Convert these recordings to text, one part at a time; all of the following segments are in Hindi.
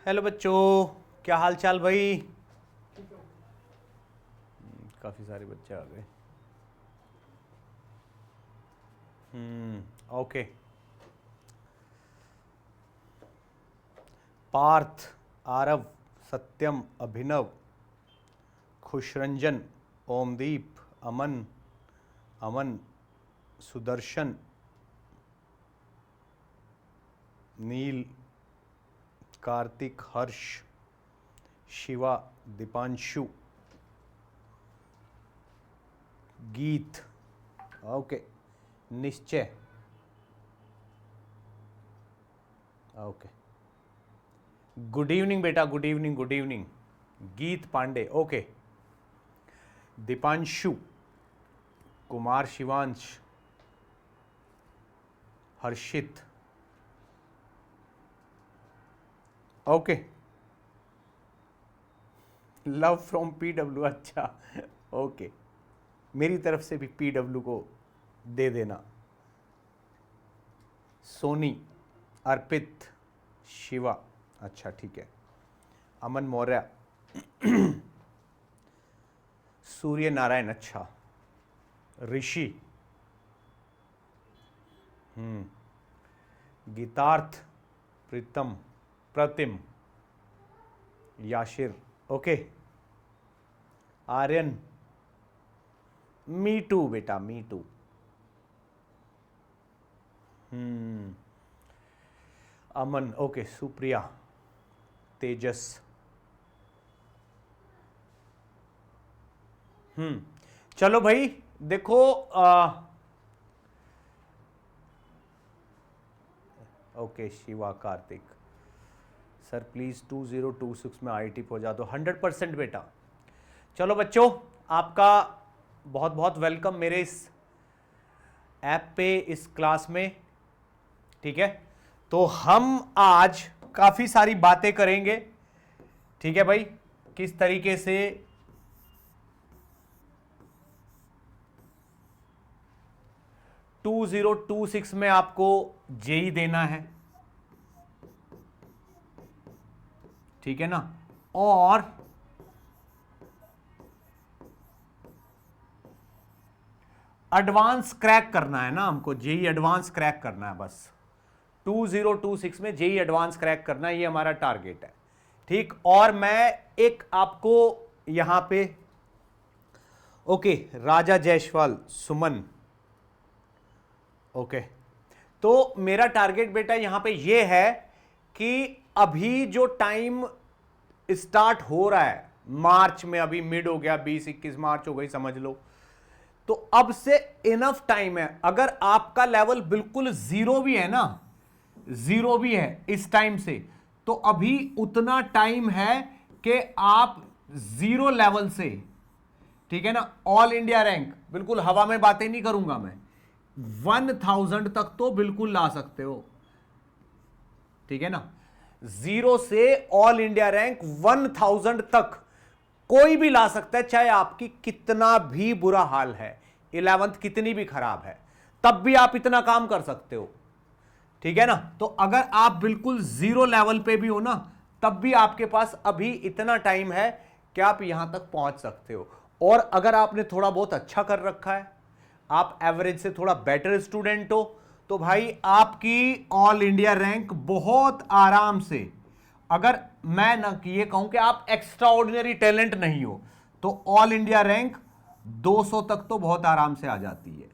हेलो बच्चों, क्या हाल चाल भाई। काफ़ी सारे बच्चे आ गए। Okay. Parth, Aarav, Satyam, Abhinav, Khushranjan, Omdeep, Aman, Aman, Sudarshan, Neel, Kartik, Harsh, Shiva, Deepanshu, Geet, okay, Nishchay, okay. Good evening बेटा, good evening, good evening. Geet Pandey, okay. Deepanshu, Kumar Shivansh, Harshit, okay. Love from PW, अच्छा, ओके। मेरी तरफ से भी पीडब्ल्यू को दे देना। सोनी, अर्पित, शिवा, अच्छा ठीक है। अमन मौर्य, सूर्य नारायण, अच्छा। Rishi, Geetarth, Pritam, Pratim, Yashir, okay. Aryan, me too बेटा, me too. Aman, okay. Supriya, Tejas, चलो भाई देखो, okay. Shiva, Kartik, sir please 2026 में आईटी पहुंचा दो। 100% बेटा। चलो बच्चों, आपका बहुत बहुत वेलकम मेरे इस ऐप पे, इस क्लास में। ठीक है, तो हम आज काफी सारी बातें करेंगे। ठीक है भाई, किस तरीके से 2026 में आपको जेई देना है, ठीक है ना, और एडवांस क्रैक करना है ना हमको। जेई एडवांस क्रैक करना है बस। 2026 में जेई एडवांस क्रैक करना है, ये हमारा टारगेट है। ठीक, और मैं एक आपको यहां पे, ओके, राजा जायसवाल, सुमन, ओके। तो मेरा टारगेट बेटा यहां पे ये है कि अभी जो टाइम स्टार्ट हो रहा है मार्च में, अभी मिड हो गया, 20-21 मार्च हो गई समझ लो, तो अब से इनफ टाइम है। अगर आपका लेवल बिल्कुल जीरो भी है ना, जीरो भी है इस टाइम से, तो अभी उतना टाइम है कि आप जीरो लेवल से, ठीक है ना, ऑल इंडिया रैंक, बिल्कुल हवा में बातें नहीं करूंगा मैं, 1000 तक तो बिल्कुल ला सकते हो। ठीक है ना, जीरो से ऑल इंडिया रैंक 1000 तक कोई भी ला सकता है, चाहे आपकी कितना भी बुरा हाल है, 11th कितनी भी खराब है, तब भी आप इतना काम कर सकते हो। ठीक है ना, तो अगर आप बिल्कुल जीरो लेवल पे भी हो ना, तब भी आपके पास अभी इतना टाइम है कि आप यहां तक पहुंच सकते हो। और अगर आपने थोड़ा बहुत अच्छा कर रखा है, आप एवरेज से थोड़ा बेटर स्टूडेंट हो, तो भाई आपकी ऑल इंडिया रैंक बहुत आराम से, अगर मैं ना कि ये कहूं कि आप एक्स्ट्रा ऑर्डिनरी टैलेंट नहीं हो, तो ऑल इंडिया रैंक 200 तक तो बहुत आराम से आ जाती है।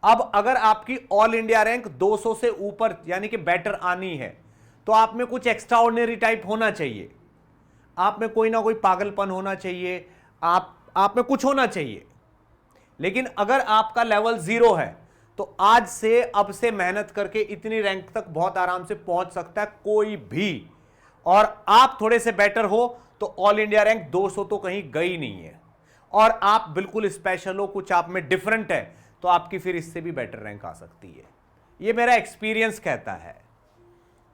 अब अगर आपकी ऑल इंडिया रैंक 200 से ऊपर यानी कि बेटर आनी है, तो आप में कुछ एक्स्ट्रा ऑर्डिनरी टाइप होना चाहिए, आप में कोई ना कोई पागलपन होना चाहिए, आप में कुछ होना चाहिए। लेकिन अगर आपका लेवल जीरो है, तो आज से, अब से मेहनत करके इतनी रैंक तक बहुत आराम से पहुंच सकता है कोई भी। और आप थोड़े से बेटर हो तो ऑल इंडिया रैंक 200 तो कहीं गई नहीं है। और आप बिल्कुल स्पेशल हो, कुछ आप में डिफरेंट है, तो आपकी फिर इससे भी बेटर रैंक आ सकती है। ये मेरा एक्सपीरियंस कहता है।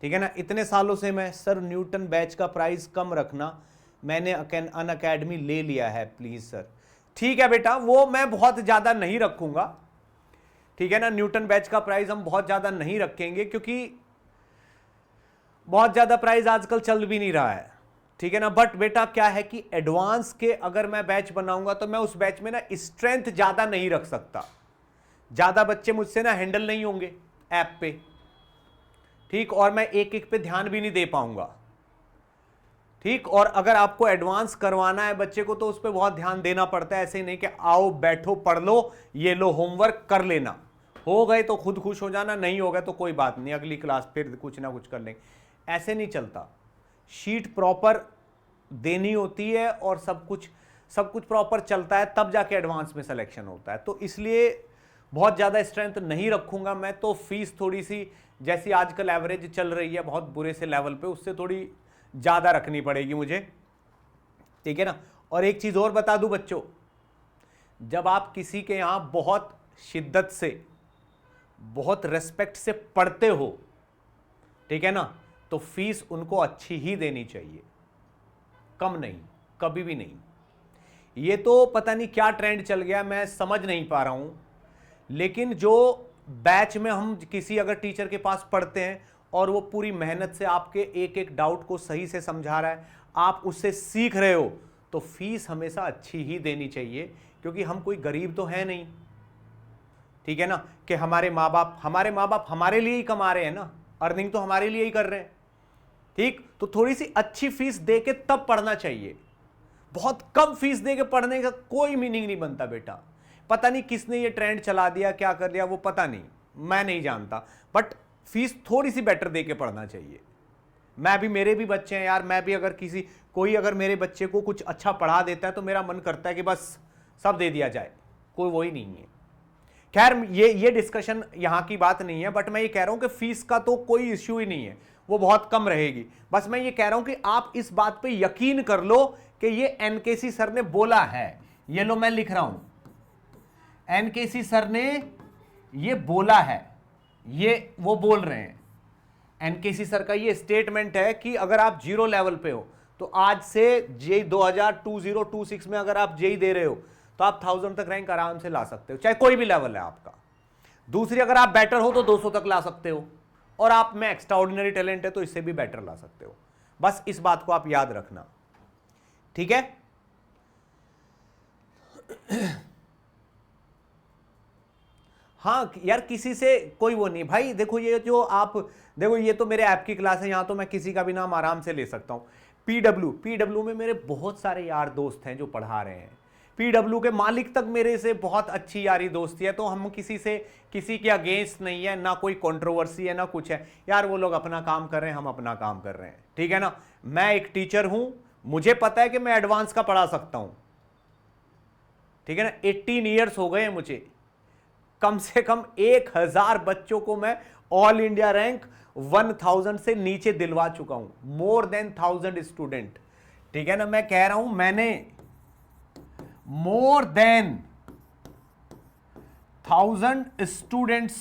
ठीक है ना, इतने सालों से मैं, सर न्यूटन बैच का प्राइस कम रखना, मैंने अन अकेडमी ले लिया है प्लीज सर। ठीक है बेटा, वो मैं बहुत ज्यादा नहीं रखूंगा। ठीक है ना, न्यूटन बैच का प्राइस हम बहुत ज्यादा नहीं रखेंगे, क्योंकि बहुत ज्यादा प्राइस आजकल चल भी नहीं रहा है, ठीक है ना। बट बेटा क्या है कि एडवांस के अगर मैं बैच बनाऊंगा तो मैं उस बैच में ना स्ट्रेंथ ज्यादा नहीं रख सकता, ज्यादा बच्चे मुझसे ना हैंडल नहीं होंगे ऐप पे, ठीक, और मैं एक एक पे ध्यान भी नहीं दे पाऊंगा, ठीक। और अगर आपको एडवांस करवाना है बच्चे को तो उस पर बहुत ध्यान देना पड़ता है, ऐसे ही नहीं कि आओ बैठो पढ़ लो, ये लो होमवर्क कर लेना, हो गए तो खुद खुश हो जाना, नहीं हो गए तो कोई बात नहीं, अगली क्लास फिर कुछ ना कुछ कर लेंगे, ऐसे नहीं चलता। शीट प्रॉपर देनी होती है और सब कुछ प्रॉपर चलता है, तब जाके एडवांस में सिलेक्शन होता है। तो इसलिए बहुत ज़्यादा स्ट्रेंथ नहीं रखूंगा मैं, तो फीस थोड़ी सी जैसी आजकल एवरेज चल रही है बहुत बुरे से लेवल पे, उससे थोड़ी ज़्यादा रखनी पड़ेगी मुझे, ठीक है ना। और एक चीज़ और बता दूं बच्चों, जब आप किसी के यहाँ बहुत शिद्दत से बहुत रेस्पेक्ट से पढ़ते हो, ठीक है ना, तो फीस उनको अच्छी ही देनी चाहिए, कम नहीं, कभी भी नहीं। ये तो पता नहीं क्या ट्रेंड चल गया, मैं समझ नहीं पा रहा हूं, लेकिन जो बैच में हम किसी अगर टीचर के पास पढ़ते हैं और वो पूरी मेहनत से आपके एक एक डाउट को सही से समझा रहा है, आप उससे सीख रहे हो, तो फीस हमेशा अच्छी ही देनी चाहिए, क्योंकि हम कोई गरीब तो है नहीं, ठीक है ना, कि हमारे माँ बाप हमारे लिए ही कमा रहे हैं ना, अर्निंग तो हमारे लिए ही कर रहे हैं, ठीक। तो थोड़ी सी अच्छी फीस दे के तब पढ़ना चाहिए, बहुत कम फीस दे के पढ़ने का कोई मीनिंग नहीं बनता बेटा। पता नहीं किसने ये ट्रेंड चला दिया, क्या कर दिया वो पता नहीं, मैं नहीं जानता, बट फीस थोड़ी सी बेटर दे के पढ़ना चाहिए। मैं भी, मेरे भी बच्चे हैं यार, मैं भी अगर कोई अगर मेरे बच्चे को कुछ अच्छा पढ़ा देता है तो मेरा मन करता है कि बस सब दे दिया जाए, कोई वही नहीं है। खैर ये डिस्कशन यहाँ की बात नहीं है, बट मैं ये कह रहा हूं कि फीस का तो कोई इश्यू ही नहीं है, वो बहुत कम रहेगी। बस मैं ये कह रहा हूं कि आप इस बात पे यकीन कर लो कि ये एनकेसी सर ने बोला है, ये लो मैं लिख रहा हूं, एनकेसी सर ने ये बोला है, ये वो बोल रहे हैं, एनकेसी सर का ये स्टेटमेंट है कि अगर आप जीरो लेवल पे हो तो आज से जेई 2026 में अगर आप जेई दे रहे हो तो आप 1000 तक रैंक आराम से ला सकते हो, चाहे कोई भी लेवल है आपका। दूसरी, अगर आप बेटर हो तो 200 तक ला सकते हो, और आप में एक्स्ट्रा ऑर्डिनरी टैलेंट है तो इससे भी बेटर ला सकते हो। बस इस बात को आप याद रखना, ठीक है। हाँ यार, किसी से कोई वो नहीं भाई, देखो ये जो आप देखो, ये तो मेरे ऐप की क्लास है, यहां तो मैं किसी का भी नाम आराम से ले सकता हूं। पीडब्ल्यू में मेरे बहुत सारे यार दोस्त हैं जो पढ़ा रहे हैं, पीडब्ल्यू के मालिक तक मेरे से बहुत अच्छी यारी दोस्ती है, तो हम किसी के अगेंस्ट नहीं है, ना कोई कंट्रोवर्सी है ना कुछ है यार, वो लोग अपना काम कर रहे हैं, हम अपना काम कर रहे हैं, ठीक है ना। मैं एक टीचर हूं, मुझे पता है कि मैं एडवांस का पढ़ा सकता हूं, ठीक है ना। 18 ईयर्स हो गए मुझे, कम से कम 1000 बच्चों को मैं ऑल इंडिया रैंक 1000 से नीचे दिलवा चुका हूं, मोर देन 1000 स्टूडेंट, ठीक है ना। मैं कह रहा हूं मैंने मोर देन 1000 स्टूडेंट्स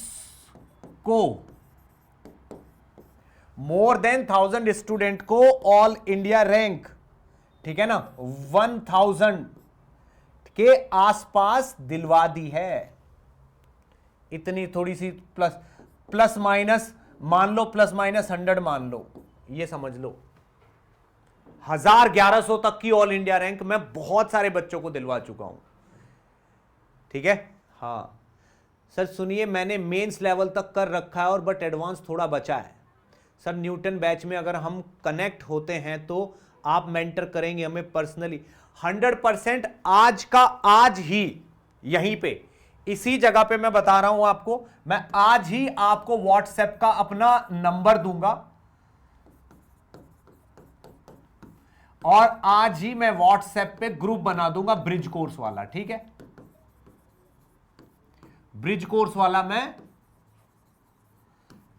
को, मोर देन 1000 स्टूडेंट को ऑल इंडिया रैंक, ठीक है ना, 1000 के आसपास दिलवा दी है। इतनी थोड़ी सी प्लस माइनस मान लो, प्लस माइनस 100 मान लो, ये समझ लो 1100 तक की ऑल इंडिया रैंक मैं बहुत सारे बच्चों को दिलवा चुका हूं, ठीक है। हाँ सर सुनिए, मैंने मेंस लेवल तक कर रखा है और बट एडवांस थोड़ा बचा है सर। न्यूटन बैच में अगर हम कनेक्ट होते हैं तो आप मेंटर करेंगे हमें पर्सनली? 100% आज का आज ही यहीं पे इसी जगह पे मैं बता रहा हूं आपको, मैं आज ही आपको व्हाट्सएप का अपना नंबर दूंगा और आज ही मैं व्हाट्सएप पे ग्रुप बना दूंगा ब्रिज कोर्स वाला, ठीक है। ब्रिज कोर्स वाला मैं,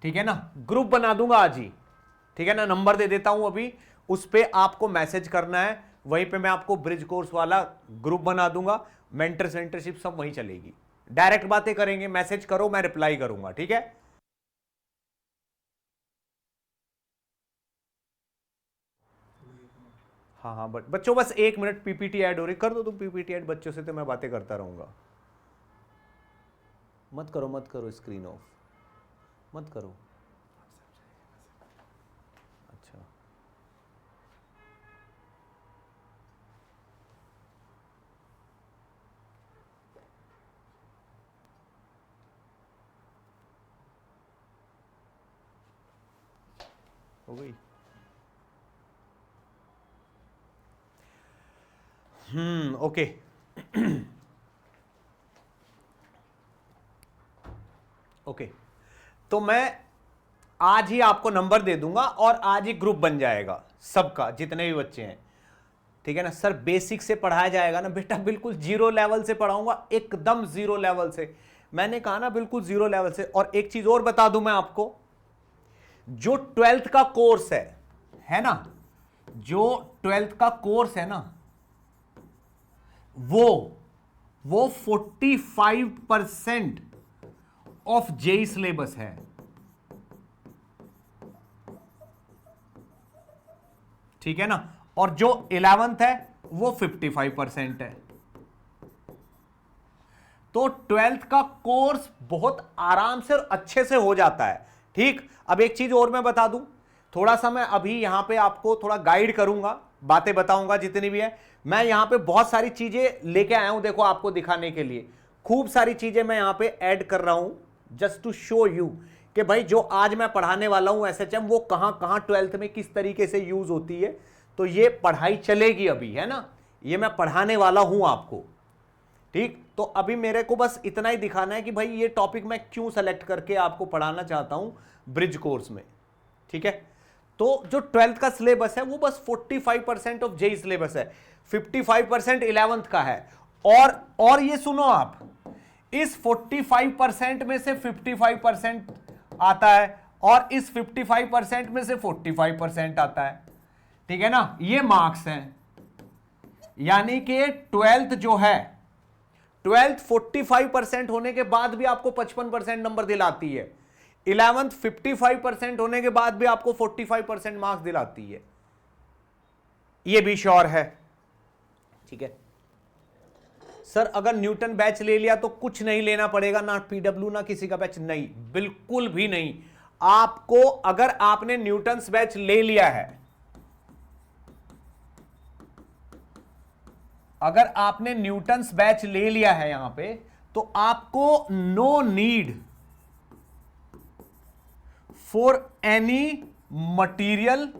ठीक है ना, ग्रुप बना दूंगा आज ही, ठीक है ना। नंबर दे देता हूं अभी, उस पे आपको मैसेज करना है, वहीं पे मैं आपको ब्रिज कोर्स वाला ग्रुप बना दूंगा, मेंटर सेंटरशिप सब वहीं चलेगी, डायरेक्ट बातें करेंगे, मैसेज करो मैं रिप्लाई करूंगा, ठीक है। हाँ हाँ बच्चों बस 1 मिनट, पीपीटी ऐड हो रही, कर दो तुम पीपीटी ऐड बच्चों से, तो मैं बातें करता रहूंगा। मत करो स्क्रीन ऑफ मत करो। हो गई। ओके। ओके, तो मैं आज ही आपको नंबर दे दूंगा और आज ही ग्रुप बन जाएगा सबका, जितने भी बच्चे हैं, ठीक है ना सर। बेसिक से पढ़ाया जाएगा ना बेटा, बिल्कुल जीरो लेवल से पढ़ाऊंगा, एकदम जीरो लेवल से। मैंने कहा ना बिल्कुल जीरो लेवल से। और एक चीज और बता दूं मैं आपको, जो 12th का कोर्स है ना, जो 12th का कोर्स है ना, वो 45% ऑफ जेई सिलेबस है। ठीक है ना। और जो 11th है वो 55% है। तो 12th का कोर्स बहुत आराम से और अच्छे से हो जाता है। ठीक, अब एक चीज और मैं बता दूं, थोड़ा सा मैं अभी यहां पे आपको थोड़ा गाइड करूंगा, बातें बताऊंगा जितनी भी है। मैं यहां पे बहुत सारी चीजें लेके आया हूं, देखो आपको दिखाने के लिए खूब सारी चीजें मैं यहां पे ऐड कर रहा हूं, जस्ट टू शो यू कि भाई जो आज मैं पढ़ाने वाला हूं एसएचएम, वो कहां कहां 12th में किस तरीके से यूज होती है। तो ये पढ़ाई चलेगी अभी, है ना, ये मैं पढ़ाने वाला हूं आपको। ठीक, तो अभी मेरे को बस इतना ही दिखाना है कि भाई ये टॉपिक मैं क्यों सेलेक्ट करके आपको पढ़ाना चाहता हूं ब्रिज कोर्स में। ठीक है, तो जो 12th का सिलेबस है वो बस 45% ऑफ जेई सिलेबस है, 55% 11th का है। और ये सुनो आप, इस 45% में से 55% आता है और इस 55% में से 45% आता है। ठीक है ना, ये मार्क्स हैं। यानी कि 12th जो है, 12th 45% होने के बाद भी आपको 55% नंबर दिलाती है, 11th 55% होने के बाद भी आपको 45% मार्क्स दिलाती है, ये भी श्योर है। ठीक है सर, अगर न्यूटन बैच ले लिया तो कुछ नहीं लेना पड़ेगा, ना पीडब्ल्यू ना किसी का बैच, नहीं, बिल्कुल भी नहीं। आपको अगर आपने न्यूटन्स बैच ले लिया है, अगर आपने न्यूटन्स बैच ले लिया है यहां पे, तो आपको no need for any material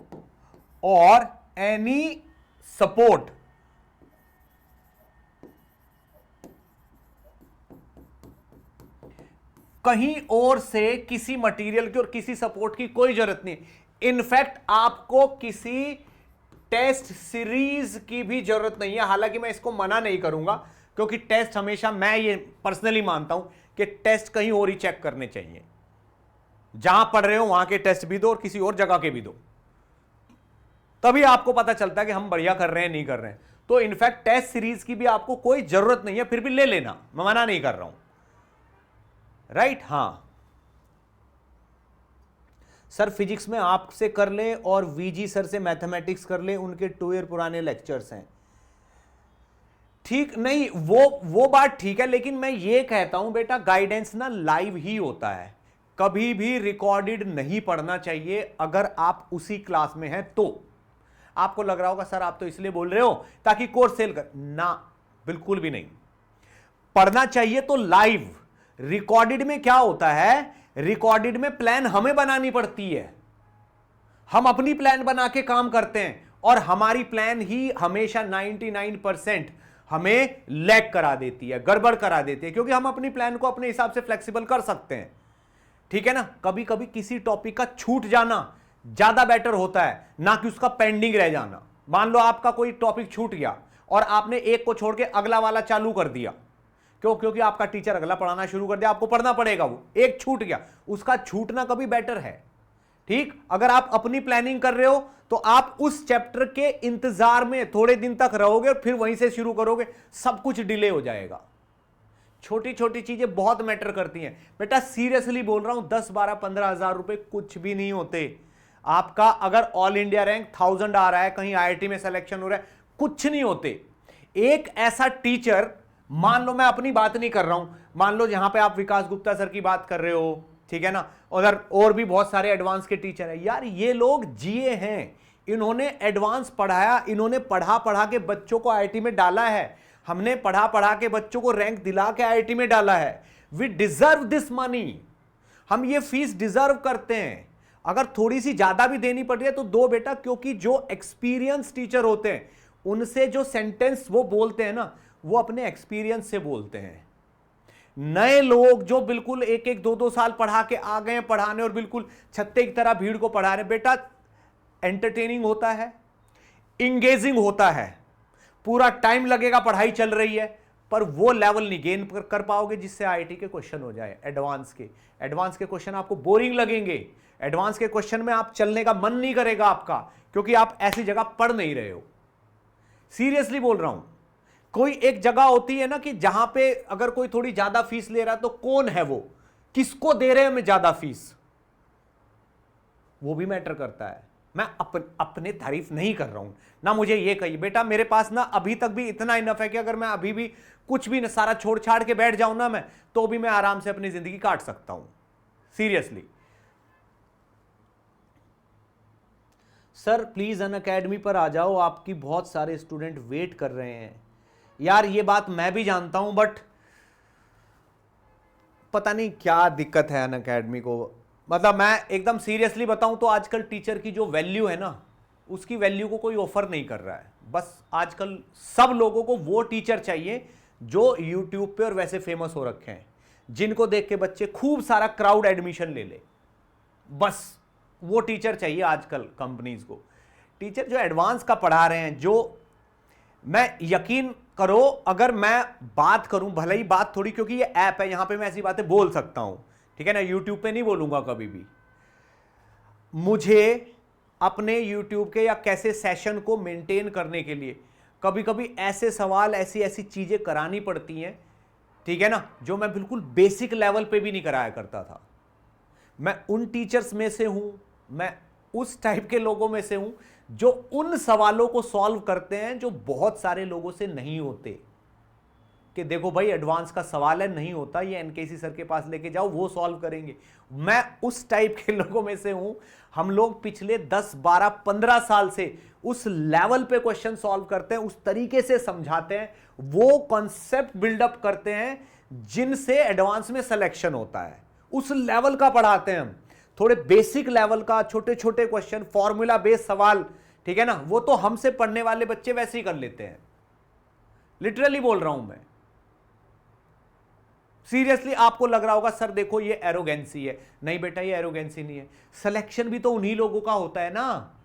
और एनी सपोर्ट। कहीं और से किसी मटेरियल की और किसी सपोर्ट की कोई जरूरत नहीं। इनफैक्ट आपको किसी टेस्ट सीरीज की भी जरूरत नहीं है। हालांकि मैं इसको मना नहीं करूंगा, क्योंकि टेस्ट हमेशा, मैं ये पर्सनली मानता हूं कि टेस्ट कहीं और ही चेक करने चाहिए। जहां पढ़ रहे हो वहां के टेस्ट भी दो और किसी और जगह के भी दो, तभी आपको पता चलता है कि हम बढ़िया कर रहे हैं नहीं कर रहे हैं। तो इनफैक्ट टेस्ट सीरीज की भी आपको कोई जरूरत नहीं है, फिर भी ले लेना, मैं मना नहीं कर रहा हूं, राइट। हां सर, फिजिक्स में आपसे कर ले और वीजी सर से मैथमेटिक्स कर ले, उनके 2 ईयर पुराने लेक्चर्स हैं। ठीक, नहीं वो बात ठीक है, लेकिन मैं ये कहता हूं बेटा, गाइडेंस ना लाइव ही होता है, कभी भी रिकॉर्डेड नहीं पढ़ना चाहिए। अगर आप उसी क्लास में हैं तो आपको लग रहा होगा सर आप तो इसलिए बोल रहे हो ताकि कोर्स सेल कर, ना, बिल्कुल भी नहीं। पढ़ना चाहिए तो लाइव। रिकॉर्डेड में क्या होता है, रिकॉर्डेड में प्लान हमें बनानी पड़ती है, हम अपनी प्लान बना के काम करते हैं, और हमारी प्लान ही हमेशा 99% हमें लैग करा देती है, गड़बड़ करा देती है, क्योंकि हम अपनी प्लान को अपने हिसाब से फ्लेक्सिबल कर सकते हैं। ठीक है ना, कभी कभी किसी टॉपिक का छूट जाना ज्यादा बेटर होता है, ना कि उसका पेंडिंग रह जाना। मान लो आपका कोई टॉपिक छूट गया और आपने एक को छोड़ के अगला वाला चालू कर दिया, क्यों? क्योंकि आपका टीचर अगला पढ़ाना शुरू कर दिया, आपको पढ़ना पड़ेगा, वो एक छूट गया, उसका छूटना कभी बेटर है। ठीक, अगर आप अपनी प्लानिंग कर रहे हो तो आप उस चैप्टर के इंतजार में थोड़े दिन तक रहोगे और फिर वहीं से शुरू करोगे, सब कुछ डिले हो जाएगा। छोटी छोटी चीजें बहुत मैटर करती हैं बेटा, सीरियसली बोल रहा हूं, 10, 12, 15 हजार रुपए कुछ भी नहीं होते। आपका अगर ऑल इंडिया रैंक 1000 आ रहा है, कहीं आईआईटी में सिलेक्शन हो रहा है, कुछ नहीं होते। एक ऐसा टीचर, मान लो मैं अपनी बात नहीं कर रहा हूं, मान लो जहां पे आप विकास गुप्ता सर की बात कर रहे हो, ठीक है ना, उधर और भी बहुत सारे एडवांस के टीचर हैं यार, ये लोग जीए हैं, इन्होंने एडवांस पढ़ाया, इन्होंने पढ़ा पढ़ा के बच्चों को आईआईटी में डाला है, हमने पढ़ा पढ़ा के बच्चों को रैंक दिला के आईआईटी में डाला है। वी डिजर्व दिस मनी, हम ये फीस डिजर्व करते हैं। अगर थोड़ी सी ज्यादा भी देनी पड़ रही है तो दो बेटा, क्योंकि जो एक्सपीरियंस टीचर होते हैं उनसे जो सेंटेंस वो बोलते हैं ना, वो अपने एक्सपीरियंस से बोलते हैं। नए लोग जो बिल्कुल एक एक दो दो साल पढ़ा के आ गए पढ़ाने और बिल्कुल छत्ते की तरह भीड़ को पढ़ा रहे, बेटा एंटरटेनिंग होता है, इंगेजिंग होता है, पूरा टाइम लगेगा, पढ़ाई चल रही है, पर वो लेवल नहीं गेन कर पाओगे जिससे आईआईटी के क्वेश्चन हो जाए। एडवांस के क्वेश्चन आपको बोरिंग लगेंगे, एडवांस के क्वेश्चन में आप चलने का मन नहीं करेगा आपका, क्योंकि आप ऐसी जगह पढ़ नहीं रहे हो। सीरियसली बोल रहा हूं। कोई एक जगह होती है ना कि जहां पे अगर कोई थोड़ी ज्यादा फीस ले रहा है तो कौन है वो, किसको दे रहे हैं हमें ज्यादा फीस, वो भी मैटर करता है। मैं अपने तारीफ नहीं कर रहा हूं ना, मुझे ये कहिए बेटा मेरे पास ना अभी तक भी इतना इनफ है कि अगर मैं अभी भी कुछ भी सारा छोड़ छाड़ के बैठ जाऊं ना मैं, तो भी मैं आराम से अपनी जिंदगी काट सकता हूं। सीरियसली सर प्लीज अनअकैडमी पर आ जाओ, आपकी बहुत सारे स्टूडेंट वेट कर रहे हैं। यार ये बात मैं भी जानता हूं, बट पता नहीं क्या दिक्कत है अनअकैडमी को। मतलब मैं एकदम सीरियसली बताऊं तो आजकल टीचर की जो वैल्यू है ना, उसकी वैल्यू को कोई ऑफर नहीं कर रहा है। बस आजकल सब लोगों को वो टीचर चाहिए जो यूट्यूब पे और वैसे फेमस हो रखे हैं, जिनको देख के बच्चे खूब सारा क्राउड एडमिशन ले ले। बस वो टीचर चाहिए आजकल कंपनीज को। टीचर जो एडवांस का पढ़ा रहे हैं, जो मैं यकीन करो अगर मैं बात करूं, भले ही बात थोड़ी, क्योंकि ये ऐप है यहां पे मैं ऐसी बातें बोल सकता हूं, ठीक है ना, यूट्यूब पे नहीं बोलूंगा कभी भी। मुझे अपने यूट्यूब के या कैसे सेशन को मेंटेन करने के लिए कभी कभी ऐसे सवाल, ऐसी ऐसी चीजें करानी पड़ती हैं, ठीक है ना, जो मैं बिल्कुल बेसिक लेवल पे भी नहीं कराया करता था। मैं उन टीचर्स में से हूं, मैं उस टाइप के लोगों में से हूं जो उन सवालों को सॉल्व करते हैं जो बहुत सारे लोगों से नहीं होते। कि देखो भाई एडवांस का सवाल है, नहीं होता, ये एनकेसी सर के पास लेके जाओ, वो सॉल्व करेंगे। मैं उस टाइप के लोगों में से हूं। हम लोग पिछले 10, 12, 15 साल से उस लेवल पे क्वेश्चन सॉल्व करते हैं, उस तरीके से समझाते हैं, वो कॉन्सेप्ट बिल्डअप करते हैं जिनसे एडवांस में सिलेक्शन होता है। उस लेवल का पढ़ाते हैं हम। थोड़े बेसिक लेवल का छोटे छोटे क्वेश्चन, फॉर्मूला बेस्ड सवाल, ठीक है ना, वो तो हमसे पढ़ने वाले बच्चे वैसे ही कर लेते हैं। लिटरली बोल रहा हूं मैं। सीरियसली आपको लग रहा होगा सर देखो ये एरोगेंसी है। नहीं बेटा ये एरोगेंसी नहीं है। सिलेक्शन भी तो उन्हीं लोगों का होता है ना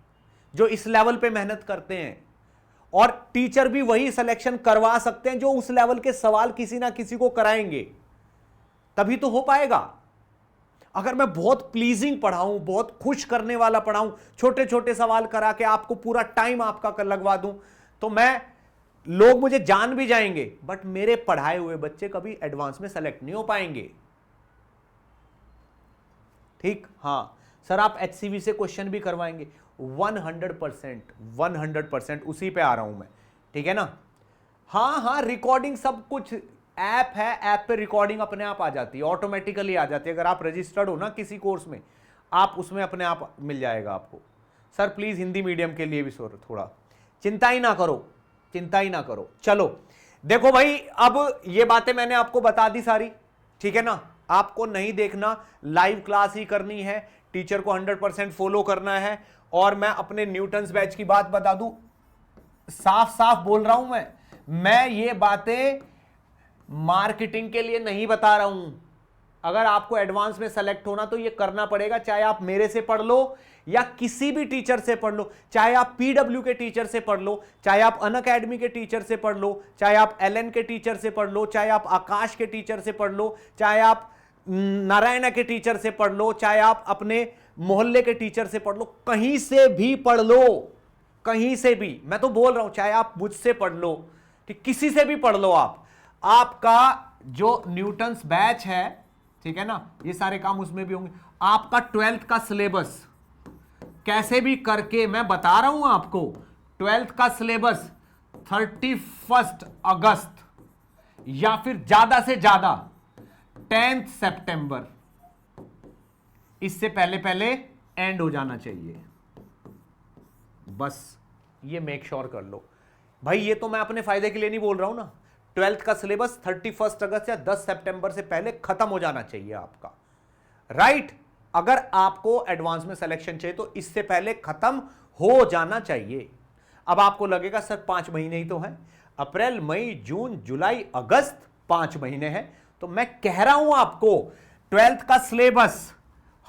जो इस लेवल पे मेहनत करते हैं, और टीचर भी वही सिलेक्शन करवा सकते हैं जो उस लेवल के सवाल किसी ना किसी को कराएंगे, तभी तो हो पाएगा। अगर मैं बहुत प्लीजिंग पढ़ाऊं, बहुत खुश करने वाला पढ़ाऊं, छोटे छोटे सवाल करा के आपको पूरा टाइम आपका लगवा दूं, तो मैं लोग मुझे जान भी जाएंगे, बट मेरे पढ़ाए हुए बच्चे कभी एडवांस में सेलेक्ट नहीं हो पाएंगे। ठीक, हाँ सर आप एचसीवी से क्वेश्चन भी करवाएंगे, 100% उसी पे आ रहा हूं मैं, ठीक है ना। हाँ रिकॉर्डिंग सब कुछ ऐप है, ऐप पे रिकॉर्डिंग अपने आप आ जाती है, ऑटोमेटिकली आ जाती है। अगर आप रजिस्टर्ड हो ना किसी कोर्स में, आप उसमें अपने आप मिल जाएगा आपको। सर प्लीज हिंदी मीडियम के लिए भी थोड़ा चिंता ही ना करो। चलो देखो भाई, अब ये बातें मैंने आपको बता दी सारी, ठीक है ना। आपको नहीं देखना, लाइव क्लास ही करनी है, टीचर को 100% फॉलो करना है। और मैं अपने न्यूटन्स बैच की बात बता दूं, साफ साफ बोल रहा हूं मैं ये बातें मार्केटिंग के लिए नहीं बता रहा हूं। अगर आपको एडवांस में सेलेक्ट होना तो ये करना पड़ेगा, चाहे आप मेरे से पढ़ लो या किसी भी टीचर से पढ़ लो, चाहे आप पीडब्ल्यू के टीचर से पढ़ लो, चाहे आप अनअकैडमी के टीचर से पढ़ लो, चाहे आप एलएन के टीचर से पढ़ लो, चाहे आप आकाश के टीचर से पढ़ लो, चाहे आप नारायणा के टीचर से पढ़ लो, चाहे आप अपने मोहल्ले के टीचर से पढ़ लो, कहीं से भी पढ़ लो, कहीं से भी। मैं तो बोल रहा हूं चाहे आप मुझसे पढ़ लो, ठीक, किसी से भी पढ़ लो। आपका जो न्यूटन्स बैच है, ठीक है ना, ये सारे काम उसमें भी होंगे। आपका 12th का सिलेबस कैसे भी करके, मैं बता रहा हूं आपको, 12th का सिलेबस 31 अगस्त या फिर ज्यादा से ज्यादा 10 सितंबर, इससे पहले पहले एंड हो जाना चाहिए। बस ये मेक श्योर कर लो भाई। ये तो मैं अपने फायदे के लिए नहीं बोल रहा हूं ना। 12th का सिलेबस 31 अगस्त या 10 सितंबर से पहले खत्म हो जाना चाहिए आपका, राइट। अगर आपको एडवांस में सिलेक्शन चाहिए तो इससे पहले खत्म हो जाना चाहिए। अब आपको लगेगा सर 5 महीने ही तो हैं, अप्रैल मई जून जुलाई अगस्त 5 महीने हैं। तो मैं कह रहा हूं आपको 12th का सिलेबस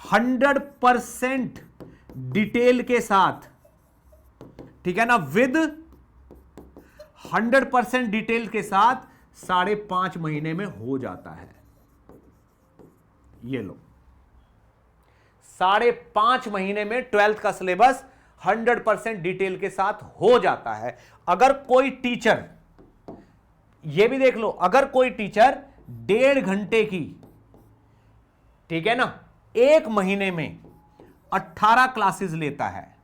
100% डिटेल के साथ, ठीक है ना, विद 100% डिटेल के साथ 5.5 महीने में हो जाता है। ये लो 5.5 महीने में 12th का सिलेबस 100% डिटेल के साथ हो जाता है। अगर कोई टीचर, ये भी देख लो, अगर कोई टीचर 1.5 घंटे की, ठीक है ना, 1 महीने में 18 क्लासेस लेता है,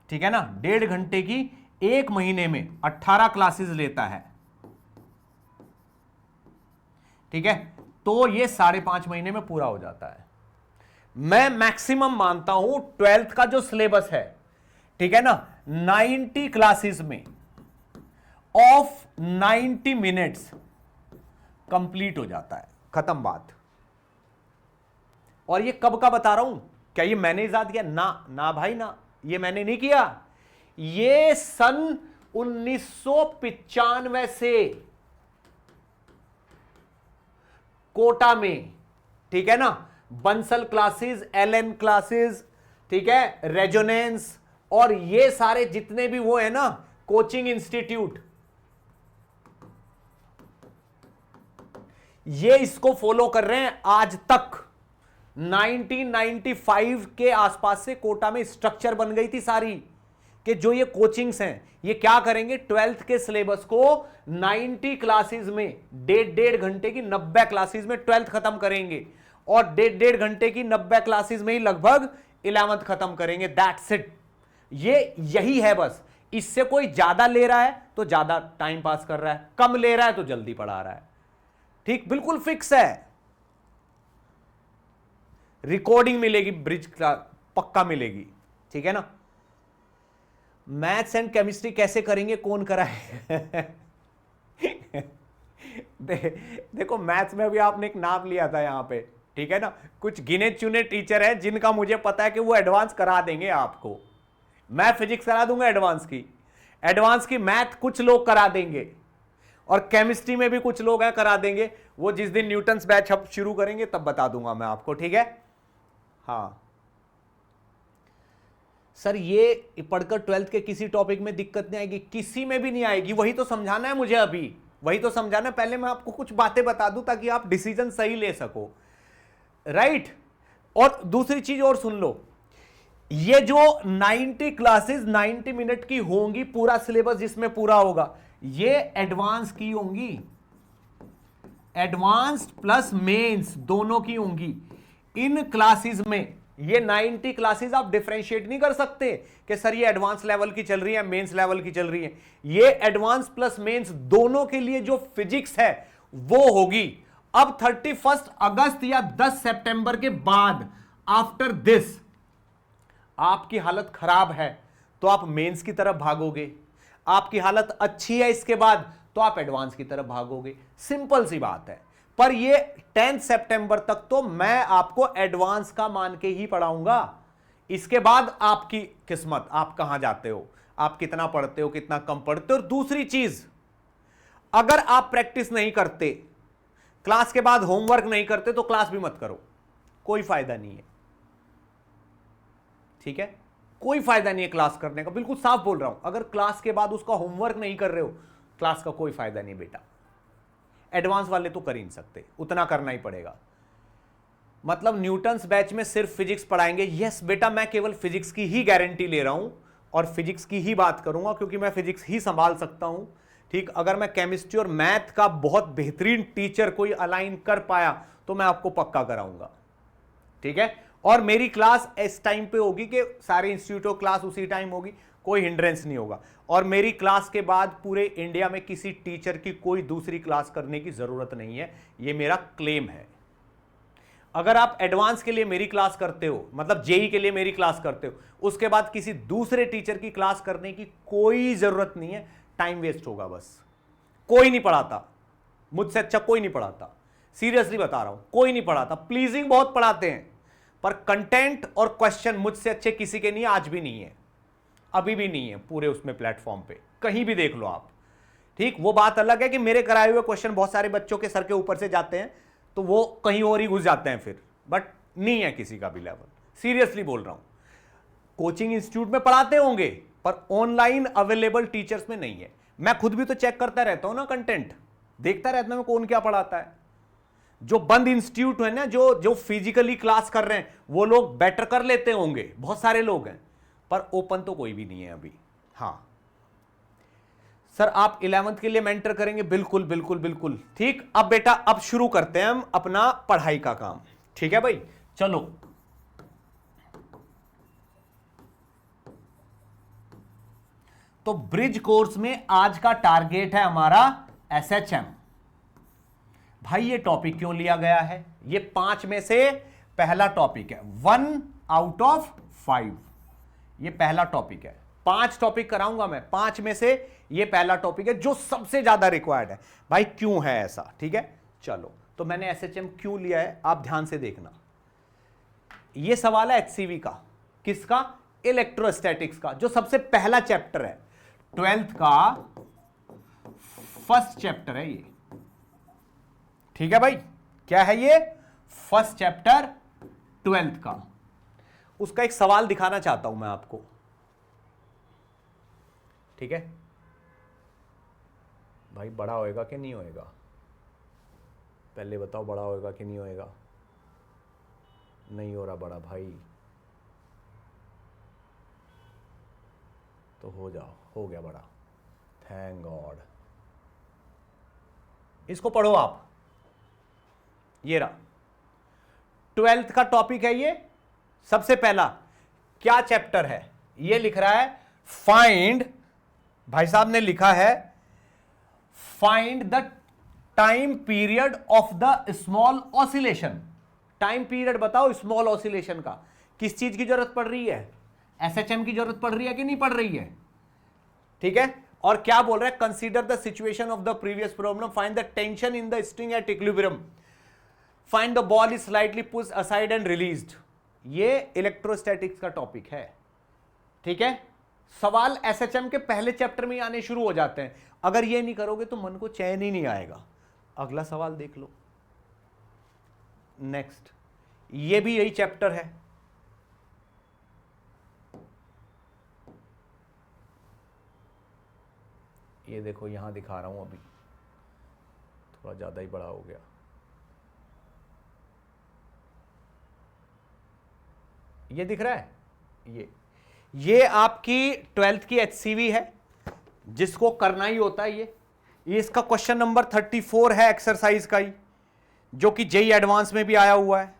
ठीक है ना, 1.5 घंटे की 1 महीने में 18 क्लासेस लेता है, ठीक है, तो ये 5.5 महीने में पूरा हो जाता है। मैं मैक्सिमम मानता हूं 12th का जो सिलेबस है, ठीक है ना, 90 क्लासेस में ऑफ 90 मिनट्स कंप्लीट हो जाता है, खत्म बात। और ये कब का बता रहा हूं, क्या ये मैंने इजाद किया? ना ना भाई ना, ये मैंने नहीं किया। ये सन 1995 से कोटा में, ठीक है ना, बंसल क्लासेस, एलएन क्लासेस, ठीक है, रेजोनेंस और ये सारे जितने भी वो है ना कोचिंग इंस्टीट्यूट, ये इसको फॉलो कर रहे हैं आज तक। 1995 के आसपास से कोटा में स्ट्रक्चर बन गई थी सारी, कि जो ये कोचिंग्स हैं ये क्या करेंगे, 12th के सिलेबस को 90 क्लासेस में 1.5 घंटे की 90 क्लासेस में 12th खत्म करेंगे और 1.5 घंटे की 90 क्लासेस में ही लगभग 11th खत्म करेंगे। दैट्स इट, ये यही है बस। इससे कोई ज्यादा ले रहा है तो ज्यादा टाइम पास कर रहा है, कम ले रहा है तो जल्दी पढ़ा रहा है। ठीक, बिल्कुल फिक्स है। रिकॉर्डिंग मिलेगी, ब्रिज क्लास पक्का मिलेगी, ठीक है ना। मैथ्स एंड केमिस्ट्री कैसे करेंगे, कौन कराएगा? देखो मैथ्स में भी आपने एक नाम लिया था यहां पे, ठीक है ना, कुछ गिने चुने टीचर हैं जिनका मुझे पता है कि वो एडवांस करा देंगे आपको। मैं फिजिक्स करा दूंगा एडवांस की मैथ कुछ लोग करा देंगे और केमिस्ट्री में भी कुछ लोग हैं करा देंगे। वो जिस दिन न्यूटन्स बैच अब शुरू करेंगे तब बता दूंगा मैं आपको, ठीक है। हाँ सर, ये पढ़कर 12th के किसी टॉपिक में दिक्कत नहीं आएगी, किसी में भी नहीं आएगी। वही तो समझाना है मुझे, अभी वही तो समझाना है। पहले मैं आपको कुछ बातें बता दूं ताकि आप डिसीजन सही ले सको, राइट। और दूसरी चीज और सुन लो, ये जो 90 क्लासेस 90 मिनट की होंगी, पूरा सिलेबस जिसमें पूरा होगा, ये एडवांस की होंगी, एडवांस्ड प्लस मेंस दोनों की होंगी। इन क्लासेस में ये 90 क्लासेस आप डिफरेंशिएट नहीं कर सकते कि सर ये एडवांस लेवल की चल रही है, मेंस लेवल की चल रही है। ये एडवांस प्लस मेंस दोनों के लिए जो फिजिक्स है वो होगी। अब 31 अगस्त या 10 सितंबर के बाद, आफ्टर दिस, आपकी हालत खराब है तो आप मेंस की तरफ भागोगे, आपकी हालत अच्छी है इसके बाद तो आप एडवांस की तरफ भागोगे। सिंपल सी बात है। पर ये 10 सितंबर तक तो मैं आपको एडवांस का मान के ही पढ़ाऊंगा। इसके बाद आपकी किस्मत, आप कहां जाते हो, आप कितना पढ़ते हो, कितना कम पढ़ते हो। और दूसरी चीज, अगर आप प्रैक्टिस नहीं करते, क्लास के बाद होमवर्क नहीं करते, तो क्लास भी मत करो, कोई फायदा नहीं है, ठीक है। कोई फायदा नहीं है क्लास करने का, बिल्कुल साफ बोल रहा हूं। अगर क्लास के बाद उसका होमवर्क नहीं कर रहे हो, क्लास का कोई फायदा नहीं बेटा। एडवांस वाले तो कर ही नहीं सकते, उतना करना ही पड़ेगा। मतलब न्यूटन्स बैच में सिर्फ फिजिक्स पढ़ाएंगे? यस बेटा, मैं केवल फिजिक्स की ही गारंटी ले रहा हूं और फिजिक्स की ही बात करूंगा, क्योंकि मैं फिजिक्स ही संभाल सकता हूं, ठीक। अगर मैं केमिस्ट्री और मैथ का बहुत बेहतरीन टीचर कोई अलाइन कर पाया तो मैं आपको पक्का कराऊंगा, ठीक है। और मेरी क्लास इस टाइम पे होगी कि सारे इंस्टीट्यूटों क्लास उसी टाइम होगी, कोई हिंड्रेंस नहीं होगा। और मेरी क्लास के बाद पूरे इंडिया में किसी टीचर की कोई दूसरी क्लास करने की जरूरत नहीं है, ये मेरा क्लेम है। अगर आप एडवांस के लिए मेरी क्लास करते हो, मतलब जेई के लिए मेरी क्लास करते हो, उसके बाद किसी दूसरे टीचर की क्लास करने की कोई जरूरत नहीं है, टाइम वेस्ट होगा बस। कोई नहीं पढ़ाता, मुझसे अच्छा कोई नहीं पढ़ाता, सीरियसली बता रहा हूं, कोई नहीं पढ़ाता। प्लीजिंग बहुत पढ़ाते हैं, पर कंटेंट और क्वेश्चन मुझसे अच्छे किसी के नहीं, आज भी नहीं है, अभी भी नहीं है पूरे उसमें प्लेटफॉर्म पे, कहीं भी देख लो आप। ठीक, वो बात अलग है कि मेरे कराए हुए क्वेश्चन बहुत सारे बच्चों के सर के ऊपर से जाते हैं तो वो कहीं और ही घुस जाते हैं फिर, बट नहीं है किसी का भी लेवल, सीरियसली बोल रहा हूं। कोचिंग इंस्टीट्यूट में पढ़ाते होंगे पर ऑनलाइन अवेलेबल टीचर्स में नहीं है। मैं खुद भी तो चेक करता रहता हूं ना, कंटेंट देखता रहता हूं कौन क्या पढ़ाता है। जो बंद इंस्टीट्यूट है ना, जो फिजिकली क्लास कर रहे हैं, वो लोग बेटर कर लेते होंगे, बहुत सारे लोग हैं, पर ओपन तो कोई भी नहीं है अभी। हाँ सर, आप 11th के लिए मेंटर करेंगे? बिल्कुल बिल्कुल बिल्कुल। ठीक, अब बेटा अब शुरू करते हैं हम अपना पढ़ाई का काम। ठीक है भाई, चलो। तो ब्रिज कोर्स में आज का टारगेट है हमारा एसएचएम। भाई ये टॉपिक क्यों लिया गया है? ये 5 में से पहला टॉपिक है, 1 आउट ऑफ 5। ये पहला टॉपिक है, 5 टॉपिक कराऊंगा मैं, 5 में से ये पहला टॉपिक है जो सबसे ज्यादा रिक्वायर्ड है। भाई क्यों है ऐसा? ठीक है, चलो। तो मैंने एसएचएम क्यों लिया है आप ध्यान से देखना। ये सवाल है एचसीवी का। किसका? इलेक्ट्रोस्टैटिक्स का, जो सबसे पहला चैप्टर है 12th का, फर्स्ट चैप्टर है ये। ठीक है भाई, क्या है ये? फर्स्ट चैप्टर 12th का। उसका एक सवाल दिखाना चाहता हूं मैं आपको। ठीक है भाई, बड़ा होएगा कि नहीं होएगा? पहले बताओ, बड़ा होएगा कि नहीं होएगा? नहीं हो रहा बड़ा भाई, तो हो जाओ, हो गया बड़ा, थैंक गॉड। इसको पढ़ो आप, ये रहा 12th का टॉपिक है ये। सबसे पहला क्या चैप्टर है? ये लिख रहा है फाइंड, भाई साहब ने लिखा है find the time period of the small oscillation. Time period बताओ स्मॉल ऑसिलेशन का। किस चीज की जरूरत पड़ रही है? एसएचएम की जरूरत पड़ रही है कि नहीं पड़ रही है? ठीक है, और क्या बोल रहा है? Consider the situation of the previous problem, find the tension in the string at equilibrium, find the ball is slightly push aside and released. ये इलेक्ट्रोस्टैटिक्स का टॉपिक है। ठीक है, सवाल एसएचएम के पहले चैप्टर में ही आने शुरू हो जाते हैं। अगर ये नहीं करोगे तो मन को चैन ही नहीं आएगा। अगला सवाल देख लो, नेक्स्ट, ये भी यही चैप्टर है। ये देखो, यहां दिखा रहा हूं, अभी थोड़ा ज्यादा ही बड़ा हो गया। ये दिख रहा है? ये आपकी 12th की एचसीवी है, जिसको करना ही होता है। ये इसका क्वेश्चन नंबर 34 है एक्सरसाइज का ही, जो कि जेई एडवांस में भी आया हुआ है।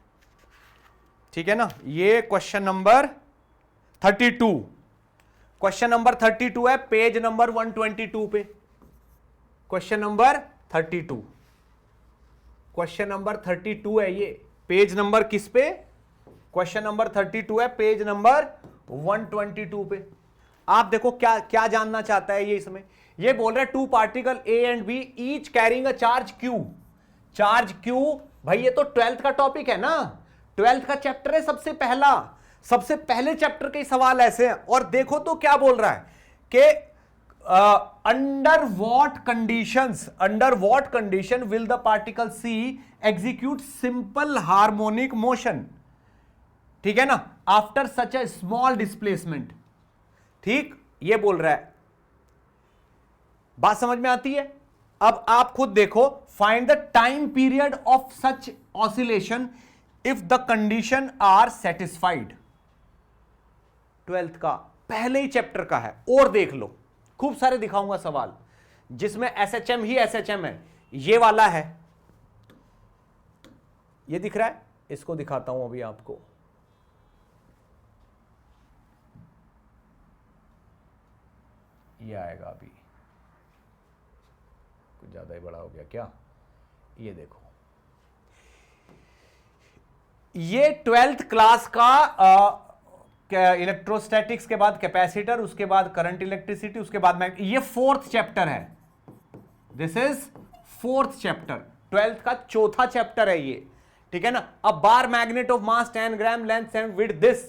ठीक है ना, ये क्वेश्चन नंबर 32, क्वेश्चन नंबर 32 है, पेज नंबर 122 पे। क्वेश्चन नंबर 32, क्वेश्चन नंबर 32 है ये, पेज नंबर किस पे? क्वेश्चन नंबर 32 है, पेज नंबर 122 पे। आप देखो क्या क्या जानना चाहता है ये इसमें। ये बोल रहा है 2 particle A and B each carrying a charge Q. Charge Q, भाई ये तो 12th का टॉपिक है ना, 12th का चैप्टर है सबसे पहला। सबसे पहले चैप्टर के सवाल ऐसे हैं। और देखो तो क्या बोल रहा है कि under what condition will the particle C execute simple harmonic motion. ठीक है ना, after such a small displacement. ठीक, ये बोल रहा है। बात समझ में आती है? अब आप खुद देखो, find the time period of such oscillation if the condition are satisfied. 12th का पहले ही चैप्टर का है। और देख लो, खूब सारे दिखाऊंगा सवाल जिसमें एसएचएम ही एसएचएम है। ये वाला है, ये दिख रहा है, इसको दिखाता हूं अभी आपको। ये आएगा अभी, कुछ ज्यादा ही बड़ा हो गया क्या? ये देखो, ये 12th क्लास का इलेक्ट्रोस्टैटिक्स के बाद कैपेसिटर, उसके बाद करंट इलेक्ट्रिसिटी, उसके बाद ये 4th चैप्टर है। This is 4th chapter, 12th का 4था चैप्टर है ये। ठीक है ना। A bar magnet of mass 10 gram length and width this,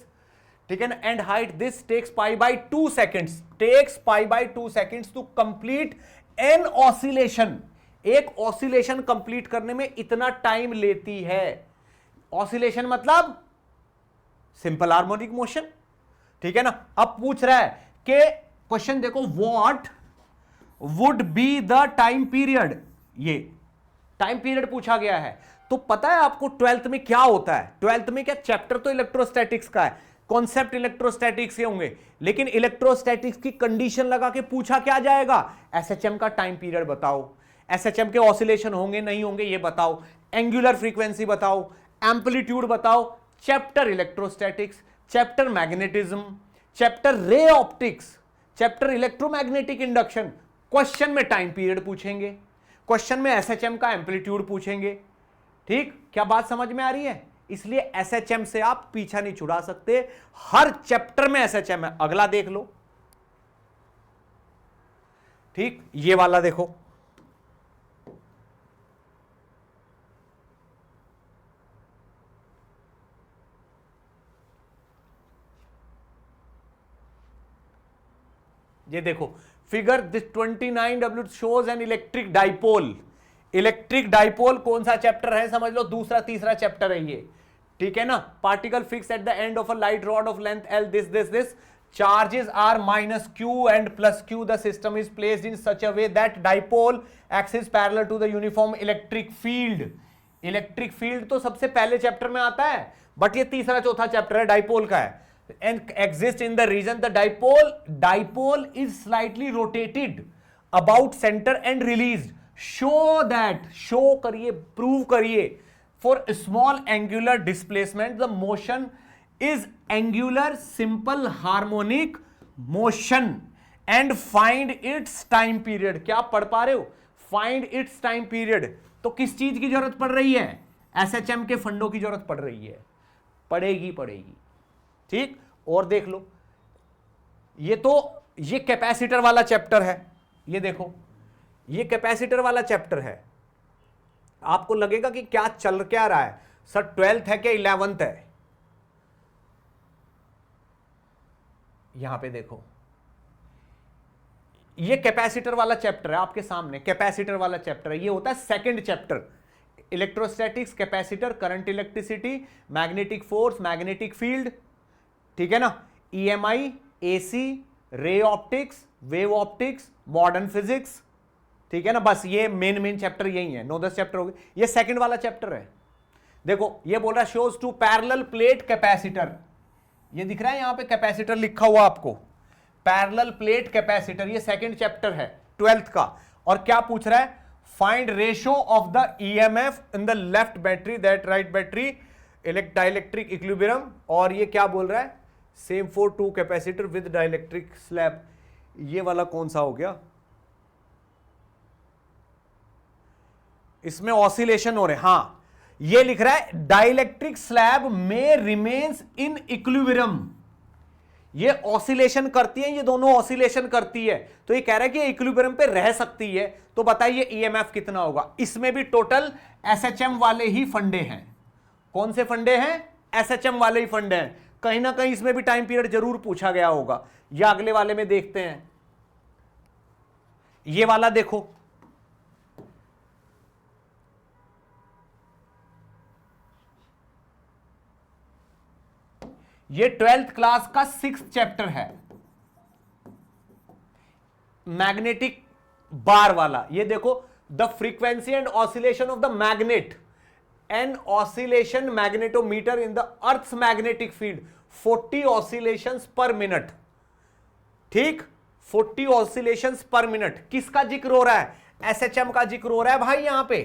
ठीक है ना, and height this takes π/2 seconds, takes π/2 seconds to complete an oscillation. एक ऑसिलेशन कंप्लीट करने में इतना टाइम लेती है। ऑसिलेशन मतलब सिंपल हार्मोनिक मोशन, ठीक है ना। अब पूछ रहा है कि क्वेश्चन देखो, what would be the time period, ये टाइम पीरियड पूछा गया है। तो पता है आपको 12th में क्या होता है? 12th में क्या चैप्टर तो इलेक्ट्रोस्टैटिक्स का है, कॉन्सेप्ट इलेक्ट्रोस्टैटिक्स के होंगे, लेकिन इलेक्ट्रोस्टैटिक्स की कंडीशन लगा के पूछा क्या जाएगा? एसएचएम का टाइम पीरियड बताओ, एसएचएम के ऑसिलेशन होंगे नहीं होंगे ये बताओ, एंगुलर फ्रीक्वेंसी बताओ, एम्पलीट्यूड बताओ, chapter electrostatics, chapter magnetism, chapter ray optics, chapter electromagnetic induction. Question में टाइम पीरियड पूछेंगे, क्वेश्चन में एसएचएम का एम्पलीट्यूड पूछेंगे। ठीक, क्या बात समझ में आ रही है? इसलिए एसएचएम से आप पीछा नहीं छुड़ा सकते, हर चैप्टर में एसएचएम है। अगला देख लो, ठीक, ये वाला देखो, ये देखो figure this 29W shows an electric dipole. Electric dipole कौन सा चैप्टर है समझ लो, दूसरा तीसरा चैप्टर है ये, ठीक है ना। Particle fix at the end of a light rod of length L, this charges are minus q and plus q, the system is placed in such a way that dipole axis parallel to the uniform electric field। Electric field तो सबसे पहले चैप्टर में आता है, बट ये तीसरा चौथा चैप्टर है डाइपोल का है। and exist in the region the dipole is slightly rotated about center and released, show that, show करिए, prove करिए, for small angular displacement the motion is angular simple harmonic motion and find its time period। क्या पढ़ पा रहे हो? find its time period। तो किस चीज की जरूरत पड़ रही है? एसएचएम के फंडों की जरूरत पड़ रही है, पड़ेगी। ठीक, और देख लो, ये कैपेसिटर वाला चैप्टर है, ये देखो ये कैपेसिटर वाला चैप्टर है। आपको लगेगा कि क्या चल क्या रहा है सर, 12th है क्या 11th है? यहां पे देखो, ये कैपेसिटर वाला चैप्टर है आपके सामने, कैपेसिटर वाला चैप्टर है, ये होता है second chapter. Electrostatics, capacitor, current, electricity, magnetic force, magnetic field, ठीक है ना, EMI, AC, ray optics, wave optics, modern physics, ठीक है ना। बस ये मेन चैप्टर यही है, 9-10 चैप्टर हो गए। ये सेकंड वाला चैप्टर है। देखो ये बोल रहा है shows two parallel plate capacitor, ये दिख रहा है यहां पे कैपेसिटर लिखा हुआ आपको, पैरेलल प्लेट कैपेसिटर, ये सेकंड चैप्टर है 12th का। और क्या पूछ रहा है? Find ratio of the EMF in the left battery that right battery dielectric equilibrium. और ये क्या बोल रहा है? Same for two capacitor with dielectric slab. ये वाला कौन सा हो गया? इसमें ऑसिलेशन हो रहे, हां ये लिख रहा है डाइलेक्ट्रिक स्लैब में रिमेन्स इन इक्विलिब्रियम। ये ऑसिलेशन करती है, ये दोनों ऑसिलेशन करती है, तो ये कह रहा है कि इक्विलिब्रियम पे रह सकती है। तो बताइए ईएमएफ कितना होगा? इसमें भी टोटल एसएचएम वाले ही फंडे हैं। कौन से फंडे हैं? एसएचएम वाले ही फंडे हैं। कहीं ना कहीं इसमें भी टाइम पीरियड जरूर पूछा गया होगा, या अगले वाले में देखते हैं। ये वाला देखो, ये 12th क्लास का 6th चैप्टर है, मैग्नेटिक बार वाला। ये देखो, the frequency and oscillation of the magnet an oscillation magnetometer in the earth's magnetic field 40 oscillations per minute. ठीक, 40 ऑसिलेशंस पर मिनट। किसका जिक्र हो रहा है? एसएचएम का जिक्र हो रहा है भाई। यहां पे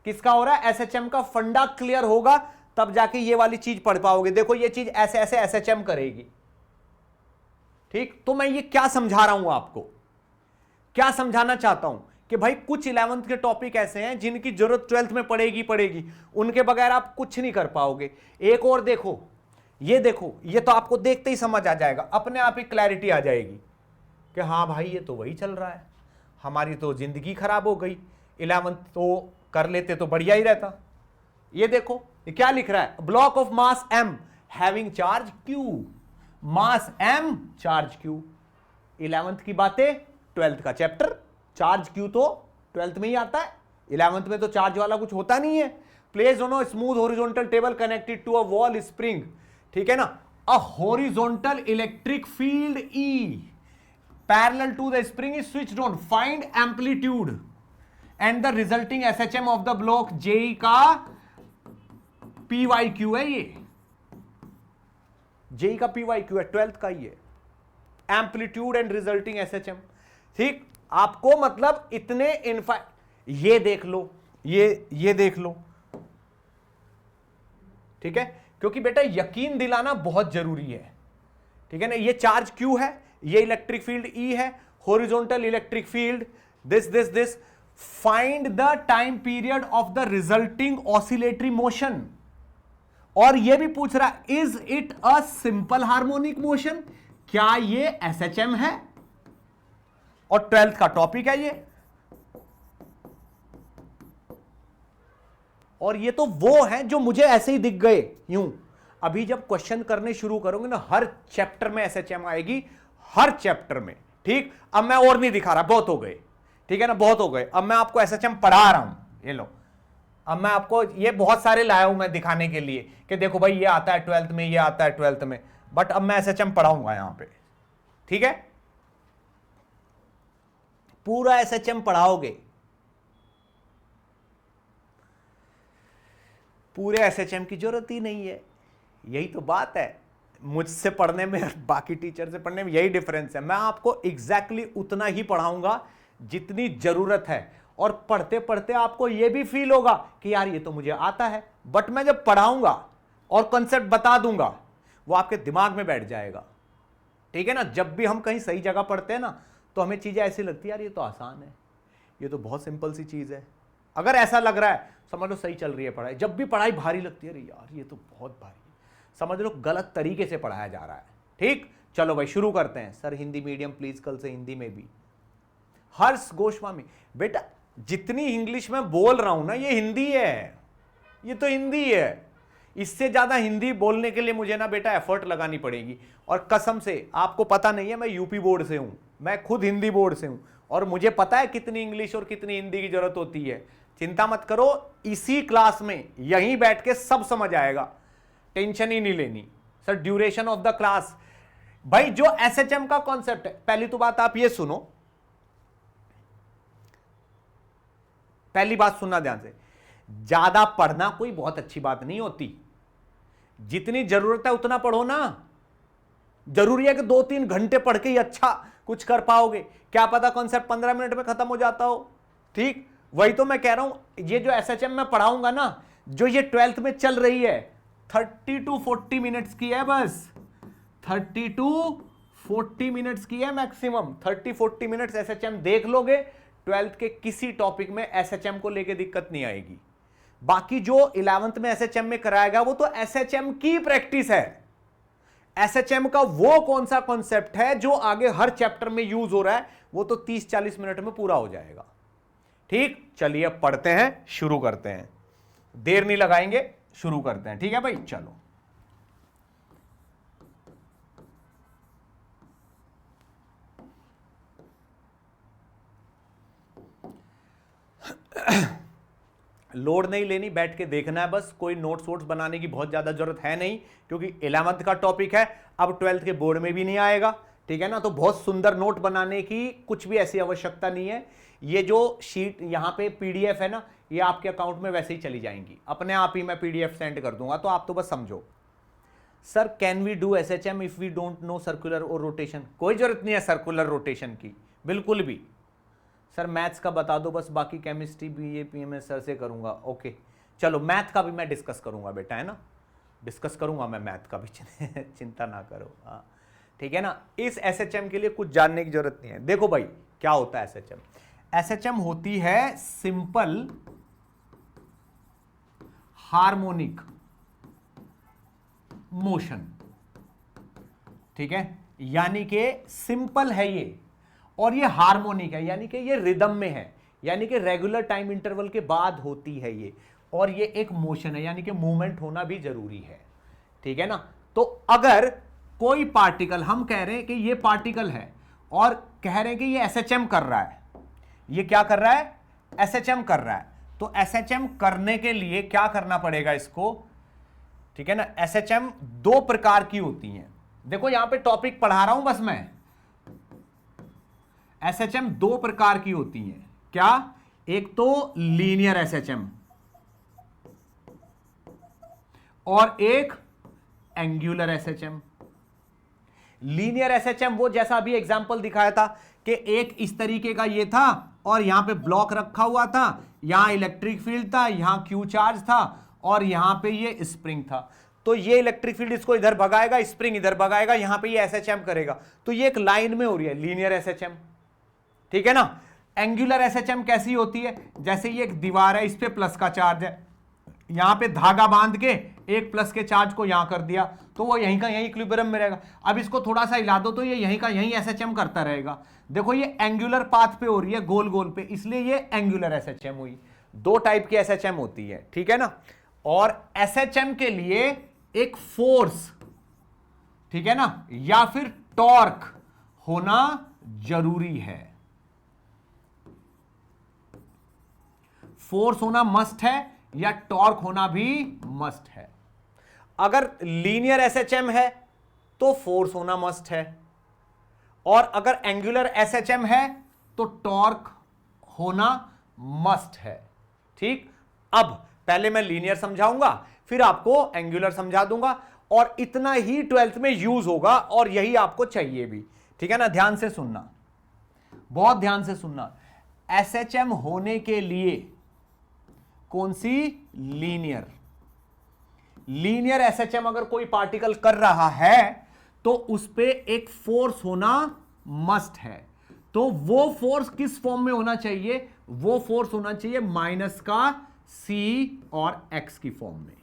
किसका हो रहा है? एसएचएम का। फंडा क्लियर होगा तब जाके ये वाली चीज पढ़ पाओगे। देखो ये चीज ऐसे ऐसे एसएचएम करेगी। ठीक, तो मैं ये क्या समझा रहा हूं आपको, क्या समझाना चाहता हूं कि भाई कुछ 11th के टॉपिक ऐसे हैं जिनकी जरूरत 12th में पड़ेगी, उनके बगैर आप कुछ नहीं कर पाओगे। एक और देखो, ये देखो, ये तो आपको देखते ही समझ आ जाएगा, अपने आप ही क्लैरिटी आ जाएगी कि हाँ भाई ये तो वही चल रहा है, हमारी तो जिंदगी खराब हो गई। 11th तो कर लेते तो बढ़िया ही रहता। ये देखो ये क्या लिख रहा है, block of mass m having charge q, mass m charge q। 11th की बातें 12th का चैप्टर, चार्ज q तो 12th में ही आता है, 11th में तो चार्ज वाला कुछ होता नहीं है। Place on a smooth horizontal table connected to a wall spring, ठीक है ना, a horizontal electric field E parallel to the spring is switched on, find amplitude and the resulting SHM of the block JEE का PYQ है, ये जेई का PYQ है, 12th का ही है, एम्पलीट्यूड एंड रिजल्टिंग एसएचएम। ठीक, आपको मतलब इतने ये देख लो, ये देख लो, ठीक है, क्योंकि बेटा यकीन दिलाना बहुत जरूरी है, ठीक है ना। ये चार्ज Q है, ये इलेक्ट्रिक फील्ड E है, horizontal electric field this, find the time period of the resulting oscillatory motion. और ये भी पूछ रहा है is it a simple harmonic motion, क्या ये SHM है, और 12th का टॉपिक है ये। और ये तो वो है जो मुझे ऐसे ही दिख गए यूं। अभी जब क्वेश्चन करने शुरू करोगे ना, हर चैप्टर में SHM आएगी, हर चैप्टर में। ठीक, अब मैं और नहीं दिखा रहा, बहुत हो गए, ठीक है ना, बहुत हो गए। अब मैं आपको SHM पढ़ा रहा हूं, ये लो, अब मैं आपको ये बहुत सारे लाया हूं मैं दिखाने के लिए कि देखो भाई ये आता है 12th में, ये आता है 12th में, बट अब मैं SHM पढ़ाऊंगा यहां पे, ठीक है, पूरा SHM पढ़ाओगे, पूरे SHM की जरूरत ही नहीं है। यही तो बात है, मुझसे पढ़ने में बाकी टीचर से पढ़ने में यही डिफरेंस है। मैं आपको एग्जैक्टली उतना ही पढ़ाऊंगा जितनी जरूरत है, और पढ़ते पढ़ते आपको यह भी फील होगा कि यार ये तो मुझे आता है, बट मैं जब पढ़ाऊंगा और कॉन्सेप्ट बता दूंगा वो आपके दिमाग में बैठ जाएगा, ठीक है ना। जब भी हम कहीं सही जगह पढ़ते हैं ना, तो हमें चीजें ऐसी लगती है यार ये तो आसान है, ये तो बहुत सिंपल सी चीज है। अगर ऐसा लग रहा है समझ लो सही चल रही है पढ़ाई। जब भी पढ़ाई भारी लगती है, अरे यार ये तो बहुत भारी है, समझ लो गलत तरीके से पढ़ाया जा रहा है। ठीक, चलो भाई शुरू करते हैं। सर हिंदी मीडियम प्लीज, कल से हिंदी में भी। हर्ष गोस्वामी, बेटा जितनी इंग्लिश में बोल रहा हूं ना, ये हिंदी है, ये तो हिंदी है। इससे ज्यादा हिंदी बोलने के लिए मुझे ना बेटा एफर्ट लगानी पड़ेगी। और कसम से आपको पता नहीं है, मैं यूपी बोर्ड से हूं, मैं खुद हिंदी बोर्ड से हूं, और मुझे पता है कितनी इंग्लिश और कितनी हिंदी की जरूरत होती है। चिंता मत करो, इसी क्लास में यहीं बैठ के सब समझ आएगा, टेंशन ही नहीं लेनी। Sir duration of the class, भाई जो SHM का कॉन्सेप्ट है, पहली तो बात आप ये सुनो, पहली बात सुनना ध्यान से, ज्यादा पढ़ना कोई बहुत अच्छी बात नहीं होती, जितनी जरूरत है उतना पढ़ो ना। जरूरी है कि 2-3 घंटे पढ़ के ही अच्छा कुछ कर पाओगे, क्या पता कॉन्सेप्ट 15 मिनट में खत्म हो जाता हो। ठीक, वही तो मैं कह रहा हूं, ये जो SHM में पढ़ाऊंगा ना, जो ये 12th में चल रही है, 30 to 40 मिनट्स की है, बस 30 to 40 मिनट्स की है मैक्सिमम। 30-40 मिनट्स SHM देख लोगे, 12th के किसी टॉपिक में SHM को लेके दिक्कत नहीं आएगी। बाकी जो 11th में SHM में कराएगा वो तो SHM की प्रैक्टिस है। SHM का वो कौन सा कॉन्सेप्ट है जो आगे हर चैप्टर में यूज हो रहा है, वो तो 30-40 मिनट में पूरा हो जाएगा। ठीक, चलिए अब पढ़ते हैं, शुरू करते हैं, देर नहीं लगाएंगे, शुरू करते हैं। ठीक है भाई, चलो। लोड नहीं लेनी, बैठ के देखना है बस, कोई नोट्स वोट्स बनाने की बहुत ज्यादा जरूरत है नहीं, क्योंकि 11th का टॉपिक है, अब 12th के बोर्ड में भी नहीं आएगा, ठीक है ना। तो बहुत सुंदर नोट बनाने की कुछ भी ऐसी आवश्यकता नहीं है। ये जो शीट यहाँ पे PDF है ना, ये आपके अकाउंट में वैसे ही चली जाएंगी, अपने आप ही मैं PDF सेंड कर दूंगा, तो आप तो बस समझो। Sir can we do SHM if we don't know circular और रोटेशन? कोई जरूरत नहीं है सर्कुलर रोटेशन की, बिल्कुल भी। सर मैथ्स का बता दो बस, बाकी केमिस्ट्री BA PMS सर से करूंगा। ओके, चलो मैथ का भी मैं डिस्कस करूंगा बेटा, है ना, डिस्कस करूंगा मैं मैथ का भी, चिंता ना करो। हाँ ठीक है ना। इस SHM के लिए कुछ जानने की जरूरत नहीं है। देखो भाई क्या होता है SHM? SHM होती है सिंपल हार्मोनिक मोशन, ठीक है, यानी कि सिंपल है ये, और ये हार्मोनिक है, यानी कि ये रिदम में है, यानी कि रेगुलर टाइम इंटरवल के बाद होती है ये। और ये एक मोशन है, यानी कि मूवमेंट होना भी जरूरी है, ठीक है ना। तो अगर कोई पार्टिकल, हम कह रहे हैं कि ये पार्टिकल है और कह रहे हैं कि ये एसएचएम कर रहा है, ये क्या कर रहा है, एसएचएम कर रहा है, तो एसएचएम करने के लिए क्या करना पड़ेगा इसको, ठीक है ना। एसएचएम दो प्रकार की होती हैं, देखो यहां पे टॉपिक पढ़ा रहा हूं बस मैं। एसएचएम दो प्रकार की होती हैं, क्या, एक तो लीनियर एसएचएम और एक एंगुलर एसएचएम। लीनियर एसएचएम वो जैसा अभी एग्जांपल दिखाया था कि एक इस तरीके का ये था और यहां पे ब्लॉक रखा हुआ था, यहां इलेक्ट्रिक फील्ड था, यहां क्यू चार्ज था और यहां पे ये स्प्रिंग था। तो ये इलेक्ट्रिक फील्ड इसको इधर भगाएगा, स्प्रिंग इधर भगाएगा, यहां पे ये एसएचएम करेगा, तो ये एक लाइन में हो रही है लीनियर एसएचएम, ठीक है ना। एंगुलर एसएचएम कैसी होती है, जैसे ये एक दीवार है, इस पे प्लस का चार्ज है, यहां पे धागा बांध के एक प्लस के चार्ज को यहां कर दिया, तो वो यहीं का यहीं इक्विलिब्रियम में रहेगा। अब इसको थोड़ा सा हिला दो तो ये यहीं का यहीं एसएचएम करता रहेगा। देखो ये एंगुलर पाथ पे हो रही है, गोल गोल पे, इसलिए ये एंगुलर एसएचएम हुई। दो टाइप की एसएचएम होती है, ठीक है ना। और एसएचएम के लिए एक फोर्स, ठीक है ना, या फिर टॉर्क होना जरूरी है। फोर्स होना मस्ट है या टॉर्क होना भी मस्ट है। अगर लीनियर एसएचएम है तो फोर्स होना मस्ट है, और अगर एंगुलर एसएचएम है तो टॉर्क होना मस्ट है, ठीक। अब पहले मैं लीनियर समझाऊंगा, फिर आपको एंगुलर समझा दूंगा, और इतना ही 12th में यूज होगा और यही आपको चाहिए भी, ठीक है ना। ध्यान से सुनना, बहुत ध्यान से सुनना। एसएचएम होने के लिए कौन सी, लीनियर। लीनियर एसएचएम अगर कोई पार्टिकल कर रहा है तो उस पे एक फोर्स होना मस्ट है। तो वो फोर्स किस फॉर्म में होना चाहिए, वो फोर्स होना चाहिए माइनस का सी और एक्स की फॉर्म में।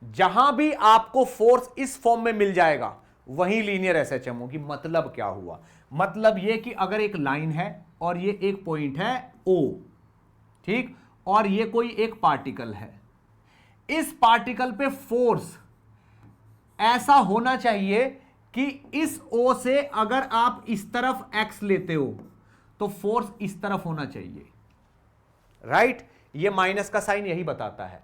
जहां भी आपको फोर्स इस फॉर्म में मिल जाएगा वही लीनियर एसएचएम होगी। मतलब क्या हुआ, मतलब यह कि अगर एक लाइन है और ये एक पॉइंट है O, ठीक, और ये कोई एक पार्टिकल है, इस पार्टिकल पे फोर्स ऐसा होना चाहिए कि इस O से अगर आप इस तरफ x लेते हो तो फोर्स इस तरफ होना चाहिए, राइट। ये माइनस का साइन यही बताता है,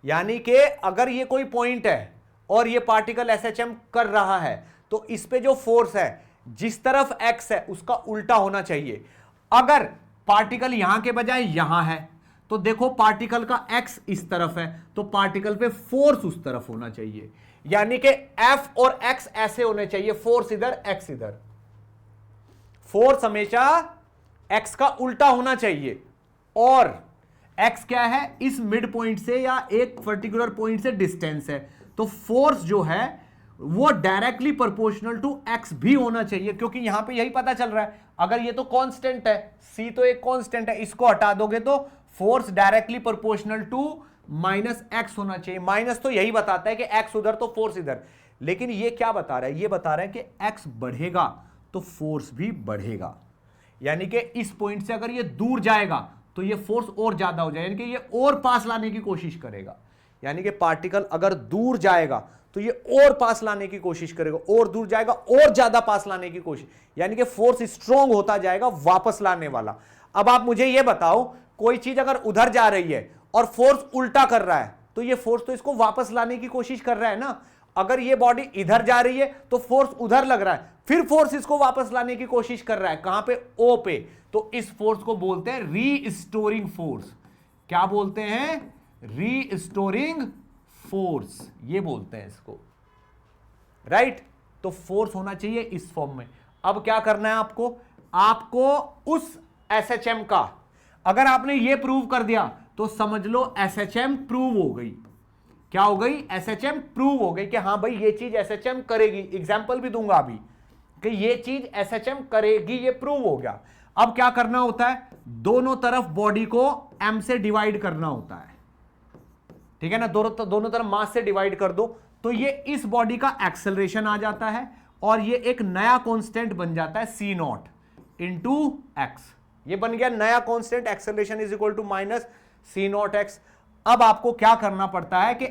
यानी कि अगर ये कोई पॉइंट है और ये पार्टिकल एसएचएम कर रहा है तो इस पे जो फोर्स है जिस तरफ x है उसका उल्टा होना चाहिए। अगर पार्टिकल यहां के बजाय यहां है तो देखो पार्टिकल का x इस तरफ है तो पार्टिकल पे फोर्स उस तरफ होना चाहिए, यानी कि F और x ऐसे होने चाहिए, फोर्स इधर x इधर। फोर्स हमेशा x का उल्टा होना चाहिए, और x क्या है, इस मिड पॉइंट से या एक पर्टिकुलर पॉइंट से डिस्टेंस है, तो फोर्स जो है वो डायरेक्टली प्रोपोर्शनल टू x भी होना चाहिए, क्योंकि यहां पे यही पता चल रहा है। अगर ये तो कांस्टेंट है, c तो एक कांस्टेंट है, इसको हटा दोगे तो force directly proportional to minus x होना चाहिए। माइनस तो यही बताता है कि x उधर तो फोर्स इधर, लेकिन ये क्या बता रहा है, ये बता रहा है कि x बढ़ेगा तो फोर्स भी बढ़ेगा, यानी कि इस पॉइंट से अगर ये दूर जाएगा तो ये फोर्स और ज्यादा हो जाएगा, यानी कि ये और पास लाने की कोशिश करेगा। यानी कि पार्टिकल अगर दूर जाएगा तो ये और पास लाने की कोशिश करेगा, और दूर जाएगा और ज्यादा पास लाने की कोशिश, यानी कि फोर्स स्ट्रॉन्ग होता जाएगा वापस लाने वाला। अब आप मुझे ये बताओ, कोई चीज अगर उधर जा रही है और फोर्स उल्टा कर रहा है तो ये फोर्स तो इसको वापस लाने की कोशिश कर रहा है ना। अगर ये बॉडी इधर जा रही है तो फोर्स उधर लग रहा है, फिर फोर्स इसको वापस लाने की कोशिश कर रहा है, कहां पे, O पे। तो इस फोर्स को बोलते हैं रीस्टोरिंग फोर्स। क्या बोलते हैं, रीस्टोरिंग फोर्स, ये बोलते हैं इसको, राइट। तो फोर्स होना चाहिए इस फॉर्म में। अब क्या करना है आपको, आपको उस एसएचएम का, अगर आपने ये प्रूव कर दिया तो समझ लो एसएचएम प्रूव हो गई। क्या हो गई, एसएचएम प्रूव हो गई कि हां भाई ये चीज एसएचएम करेगी। एग्जाम्पल भी दूंगा अभी कि ये चीज एसएचएम करेगी, ये प्रूव हो गया। अब क्या करना होता है, दोनों तरफ बॉडी को m से डिवाइड करना होता है, ठीक है ना। दोनों तरफ मास से डिवाइड कर दो तो ये इस बॉडी का एक्सेलरेशन आ जाता है और ये एक नया कांस्टेंट बन जाता है c0 इंटू एक्स। ये बन गया नया constant, acceleration is equal to minus c naught x. अब आपको क्या करना पड़ता है कि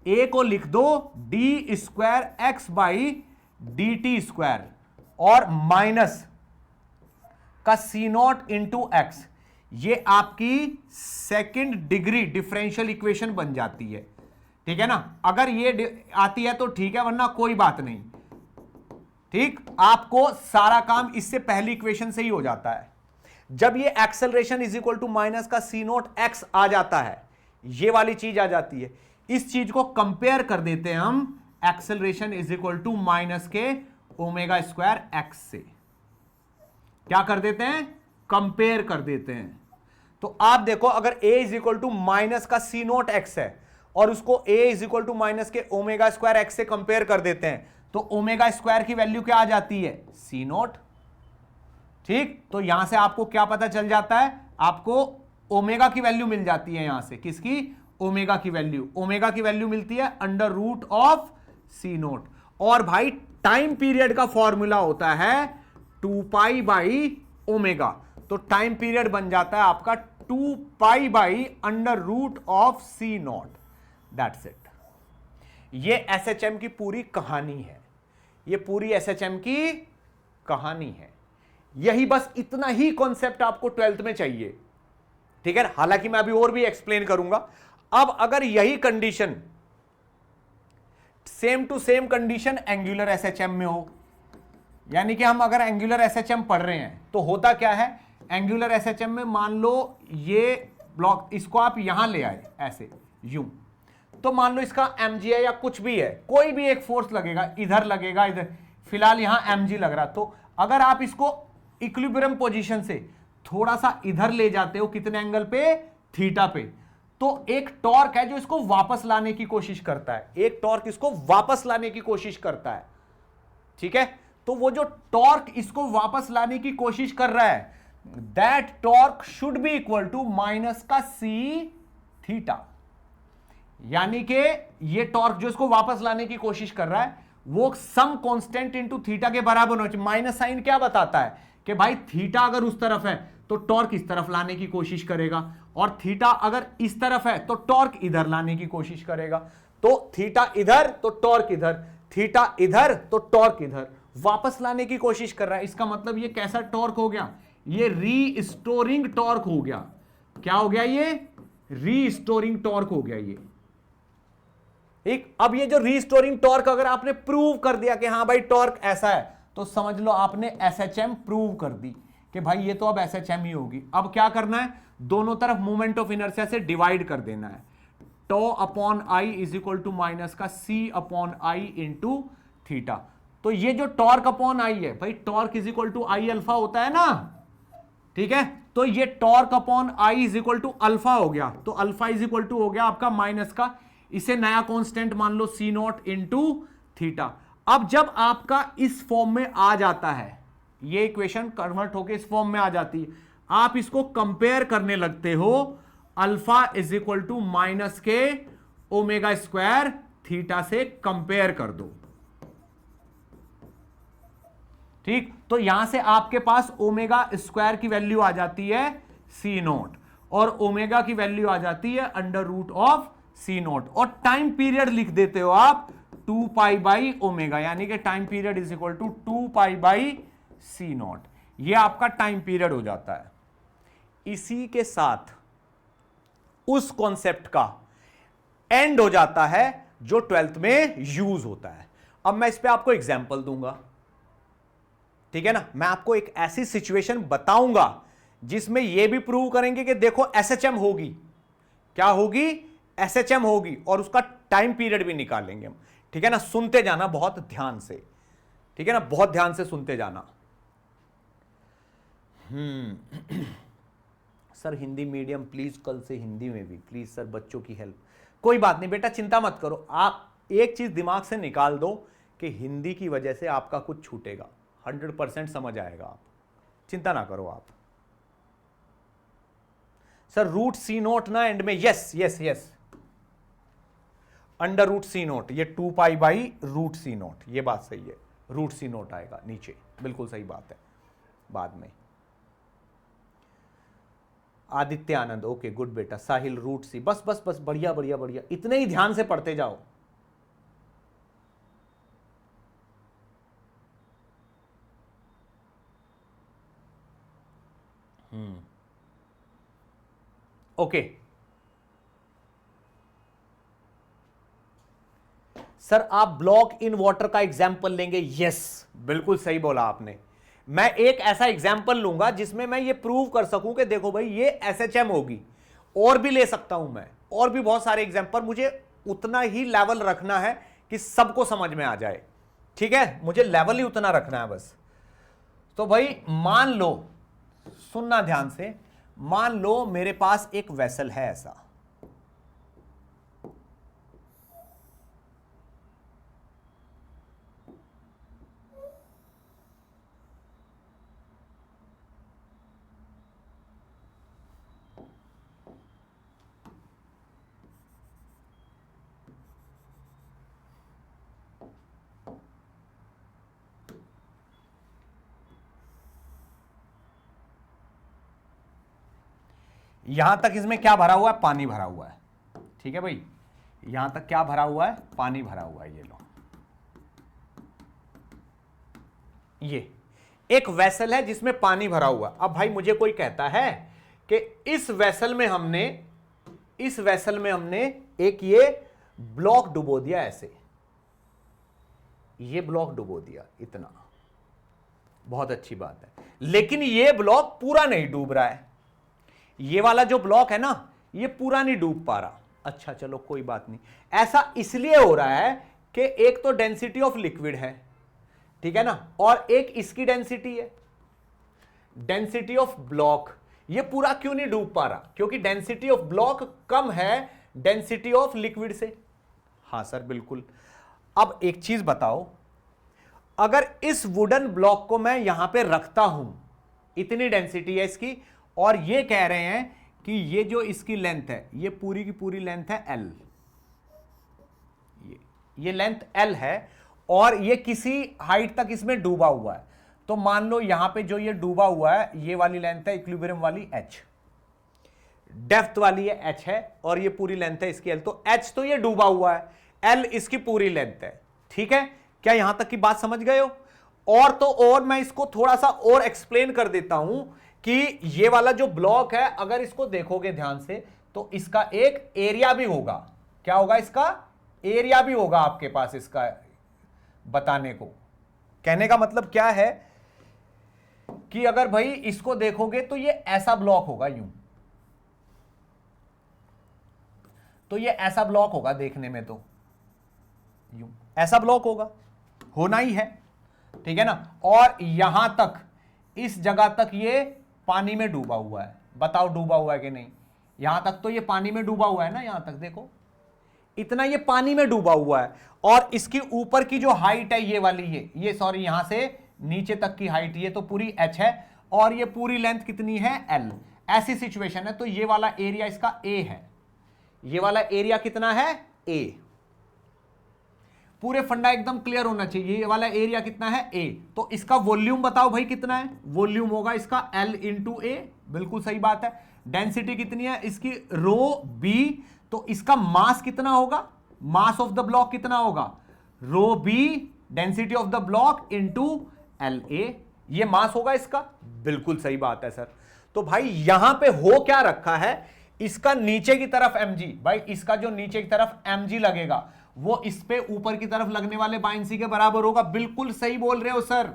ए को लिख दो D square x by D T square और माइनस का सी नॉट इंटू एक्स। ये आपकी सेकंड डिग्री डिफरेंशियल इक्वेशन बन जाती है, ठीक है ना। अगर ये आती है तो ठीक है, वरना कोई बात नहीं। ठीक, आपको सारा काम इससे पहली इक्वेशन से ही हो जाता है। जब ये acceleration is equal to minus का सी नोट एक्स आ जाता है, ये वाली चीज आ जाती है, इस चीज को कंपेयर कर देते हैं हम acceleration is equal to minus के ओमेगा स्क्वायर एक्स से। क्या कर देते हैं? कंपेयर कर देते हैं। तो आप देखो, अगर a is equal to minus का सी नोट एक्स है और उसको a is equal to minus के ओमेगा स्क्वायर एक्स से कंपेयर कर देते हैं, तो ओमेगा स्क्वायर की वैल्यू क्या आ जाती है? C note. ठीक, तो यहां से आपको क्या पता चल जाता है? आपको ओमेगा की वैल्यू मिल जाती है। यहां से किसकी? ओमेगा की वैल्यू। ओमेगा की वैल्यू मिलती है under root of c naught. और भाई टाइम पीरियड का फॉर्मूला होता है 2 पाई बाई ओमेगा, तो टाइम पीरियड बन जाता है आपका 2 pi by under root of c naught. That's it. ये एसएचएम की पूरी कहानी है। ये पूरी एसएचएम की कहानी है। यही बस इतना ही कॉन्सेप्ट आपको 12th में चाहिए, ठीक है। हालांकि मैं अभी और भी एक्सप्लेन करूंगा। अब अगर यही condition same to same condition angular SHM में हो, यानी कि हम अगर एंगुलर एसएचएम पढ़ रहे हैं तो होता क्या है? एंगुलर एसएचएम में मान लो ये ब्लॉक, इसको आप यहां ले आए ऐसे यूं, तो मान लो इसका mg है या कुछ भी है, कोई भी एक फोर्स लगेगा, इधर लगेगा, इधर, फिलहाल यहां mg लग रहा। तो अगर आप इसको इक्विलिब्रियम पोजीशन से थोड़ा सा इधर ले जाते हो, कितने एंगल पे? थीटा पे, तो एक टॉर्क है जो इसको वापस लाने की कोशिश करता है। एक टॉर्क इसको वापस लाने की कोशिश करता है, ठीक है। तो वो जो टॉर्क इसको वापस लाने की कोशिश कर रहा है, that torque should be equal to minus का सी थीटा। यानी कि ये टॉर्क जो इसको वापस लाने की कोशिश कर रहा है, वो सम कांस्टेंट इनटू थीटा के बराबर होना चाहिए। माइनस साइन क्या बताता है कि भाई थीटा अगर उस तरफ है तो टॉर्क इस तरफ लाने की कोशिश करेगा, और थीटा अगर इस तरफ है तो टॉर्क इधर लाने की कोशिश करेगा। तो थीटा इधर तो टॉर्क इधर, थीटा इधर तो टॉर्क इधर, वापस लाने की कोशिश कर रहा है। इसका मतलब ये कैसा टॉर्क हो गया? ये रीस्टोरिंग टॉर्क हो गया। क्या हो गया? ये रीस्टोरिंग टॉर्क हो गया ये। ठीक, अब ये जो रीस्टोरिंग टॉर्क अगर आपने प्रूव कर दिया कि हां भाई टॉर्क ऐसा है, तो समझ लो आपने एसएचएम प्रूव कर दी कि भाई ये तो अब एसएचएम ही होगी। अब क्या करना है? दोनों तरफ मोमेंट ऑफ इनर्शिया से डिवाइड कर देना है। Tau upon I is equal to minus का c upon I into theta. तो ये जो टॉर्क अपॉन आई है भाई, torque is equal to I alpha होता है ना, ठीक है। तो ये torque upon I is equal to alpha हो गया, तो अल्फा इज इक्वल टू हो गया आपका माइनस का, इसे नया कांस्टेंट मान लो सी नॉट इंटू थीटा। अब जब आपका इस फॉर्म में आ जाता है, ये इक्वेशन कन्वर्ट होकर इस फॉर्म में आ जाती है, आप इसको कंपेयर करने लगते हो alpha is equal to minus के ओमेगा स्क्वायर थीटा से कंपेयर कर दो। ठीक, तो यहां से आपके पास ओमेगा स्क्वायर की वैल्यू आ जाती है सी नोट, और ओमेगा की वैल्यू आ जाती है under root of c naught, और टाइम पीरियड लिख देते हो आप 2 पाई बाई ओमेगा, यानी कि time period is equal to 2 pi by c naught. ये आपका टाइम पीरियड हो जाता है। इसी के साथ उस कॉन्सेप्ट का एंड हो जाता है जो 12th में यूज होता है। अब मैं इस पे आपको एग्जांपल दूंगा, ठीक है ना। मैं आपको एक ऐसी सिचुएशन बताऊंगा जिसमें यह भी प्रूव करेंगे कि देखो एसएचएम होगी। क्या होगी? एसएचएम होगी, और उसका टाइम पीरियड भी निकालेंगे हम, ठीक है ना। सुनते जाना बहुत ध्यान से, ठीक है ना, बहुत ध्यान से सुनते जाना। सर हिंदी मीडियम प्लीज, कल से हिंदी में भी प्लीज सर, बच्चों की हेल्प। कोई बात नहीं बेटा, चिंता मत करो। आप एक चीज दिमाग से निकाल दो कि हिंदी की वजह से आपका कुछ छूटेगा, 100% समझ आएगा। आप चिंता ना करो आप। सर रूट सी नोट ना एंड में, yes yes yes, under root C naught, ये 2 pi by root C naught, ये बात सही है। रूट सी नोट आएगा नीचे, बिल्कुल सही बात है। बाद में आदित्य आनंद, ओके गुड बेटा। साहिल रूट सी, बस बस बस, बढ़िया बढ़िया बढ़िया, इतने ही ध्यान से पढ़ते जाओ। ओके सर, आप ब्लॉक इन वाटर का एग्जाम्पल लेंगे? यस, बिल्कुल सही बोला आपने। मैं एक ऐसा एग्जाम्पल लूंगा जिसमें मैं ये प्रूव कर सकूं कि देखो भाई ये एसएचएम होगी, और भी ले सकता हूं मैं, और भी बहुत सारे एग्जाम्पल। मुझे उतना ही लेवल रखना है कि सबको समझ में आ जाए, ठीक है, मुझे लेवल ही उतना रखना है बस। तो भाई मान लो, सुनना ध्यान से, मान लो मेरे पास एक वेसल है ऐसा, यहां तक इसमें क्या भरा हुआ है? पानी भरा हुआ है, ठीक है भाई, यहां तक क्या भरा हुआ है? पानी भरा हुआ है। ये लो, ये एक वेसल है जिसमें पानी भरा हुआ। अब भाई मुझे कोई कहता है कि इस वेसल में हमने एक ये ब्लॉक डुबो दिया, ऐसे ये ब्लॉक डुबो दिया, इतना, बहुत अच्छी बात है, लेकिन ये ब्लॉक पूरा नहीं डूब रहा है। ये वाला जो ब्लॉक है ना, ये पूरा नहीं डूब पा रहा। अच्छा चलो कोई बात नहीं, ऐसा इसलिए हो रहा है कि एक तो डेंसिटी ऑफ लिक्विड है, ठीक है ना, और एक इसकी डेंसिटी है, डेंसिटी ऑफ ब्लॉक। ये पूरा क्यों नहीं डूब पा रहा? क्योंकि डेंसिटी ऑफ ब्लॉक कम है डेंसिटी ऑफ लिक्विड से। हां सर बिल्कुल। अब एक चीज बताओ, अगर इस वुडन ब्लॉक को मैं यहां पे रखता हूं, इतनी डेंसिटी है इसकी, और ये कह रहे हैं कि ये जो इसकी लेंथ है, ये पूरी की पूरी लेंथ है L, ये लेंथ L है, और ये किसी हाइट तक इसमें डूबा हुआ है। तो मान लो यहां पे जो ये डूबा हुआ है, ये वाली लेंथ है इक्विलिब्रियम वाली H, डेप्थ वाली है H है, और ये पूरी लेंथ है इसकी L। तो H तो ये डूबा हुआ है, L इसकी पूरी लेंथ है, ठीक है। क्या यहां तक की बात समझ गए हो? और तो और मैं इसको थोड़ा सा और एक्सप्लेन कर देता हूं कि ये वाला जो ब्लॉक है, अगर इसको देखोगे ध्यान से, तो इसका एक एरिया भी होगा। क्या होगा? इसका एरिया भी होगा आपके पास, इसका बताने को। कहने का मतलब क्या है कि अगर भाई इसको देखोगे तो ये ऐसा ब्लॉक होगा, यूं, तो ये ऐसा ब्लॉक होगा देखने में, तो यूं ऐसा ब्लॉक होगा, होना ही है, ठीक है ना। और यहां तक, इस जगह तक ये पानी में डूबा हुआ है। बताओ डूबा हुआ है कि नहीं? यहां तक तो ये पानी में डूबा हुआ है ना, यहां तक देखो, इतना ये पानी में डूबा हुआ है। और इसकी ऊपर की जो हाइट है, ये वाली, ये सॉरी, यहां से नीचे तक की हाइट, ये तो पूरी H है, और ये पूरी लेंथ कितनी है? L। ऐसी सिचुएशन है तो ये वाला एरिया इसका A है। ये वाला एरिया कितना है? A। पूरे फंडा एकदम क्लियर होना चाहिए। ये वाला एरिया कितना है? A। तो इसका वॉल्यूम बताओ भाई कितना है? वॉल्यूम होगा इसका L इंटू A, बिल्कुल सही बात है। डेंसिटी कितनी है इसकी? रो B। तो इसका मास कितना होगा? मास ऑफ द ब्लॉक कितना होगा? रो B density of the block into LA, ये मास होगा इसका। बिल्कुल सही बात है सर। तो भाई यहां पे हो क्या रखा है? इसका नीचे की तरफ mg, भाई इसका जो नीचे की तरफ mg लगेगा, वो इस पे ऊपर की तरफ लगने वाले बायंसी के बराबर होगा। बिल्कुल सही बोल रहे हो sir,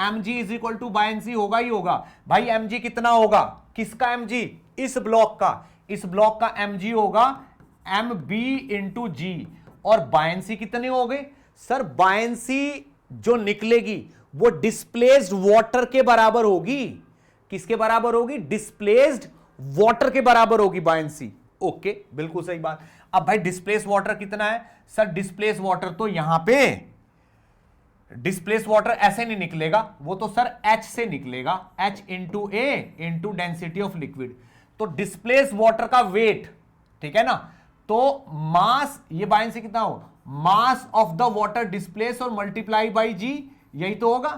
mg is equal to buoyancy होगा ही होगा। भाई mg कितना होगा? किसका mg? इस ब्लॉक का। इस ब्लॉक का mg होगा mb इंटू जी। और बायंसी कितने हो गए सर? बायंसी जो निकलेगी वो डिस्प्लेस्ड वाटर के बराबर होगी। किसके बराबर होगी? डिस्प्लेस्ड वाटर के बराबर होगी बायंसी। ओके, बिल्कुल सही बात। अब भाई डिस्प्लेस वाटर कितना है सर? डिस्प्लेस वाटर तो यहां पे, डिस्प्लेस वाटर ऐसे नहीं निकलेगा, वो तो सर H से निकलेगा, H into A into density of liquid. तो डिस्प्लेस वाटर का वेट, ठीक है ना, तो मास, ये बायंसी कितना हो? Mass of the water displace और मल्टीप्लाई बाई जी, यही तो होगा।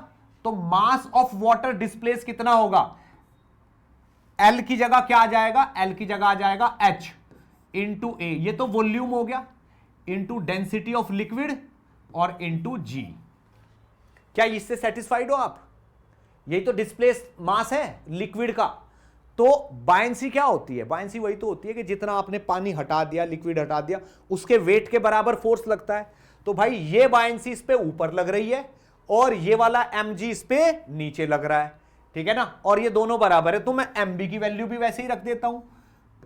तो मास ऑफ वाटर डिस्प्लेस कितना होगा? एल की जगह क्या आ जाएगा, एल की जगह आ जाएगा एच इंटू ए, ये तो वॉल्यूम हो गया, इंटू डेंसिटी ऑफ लिक्विड और इंटू जी। क्या इससे सेटिस्फाइड हो आप? यही तो डिस्प्लेस मास है लिक्विड का। तो बायंसी क्या होती है? बायंसी वही तो होती है कि जितना आपने पानी हटा दिया, लिक्विड हटा दिया, उसके वेट के बराबर फोर्स लगता है। तो भाई ये बायंसी इस पे ऊपर लग रही है और ये वाला mg इस पे नीचे लग रहा है, ठीक है ना, और ये दोनों बराबर है, तो मैं mb की वैल्यू भी वैसे ही रख देता हूं।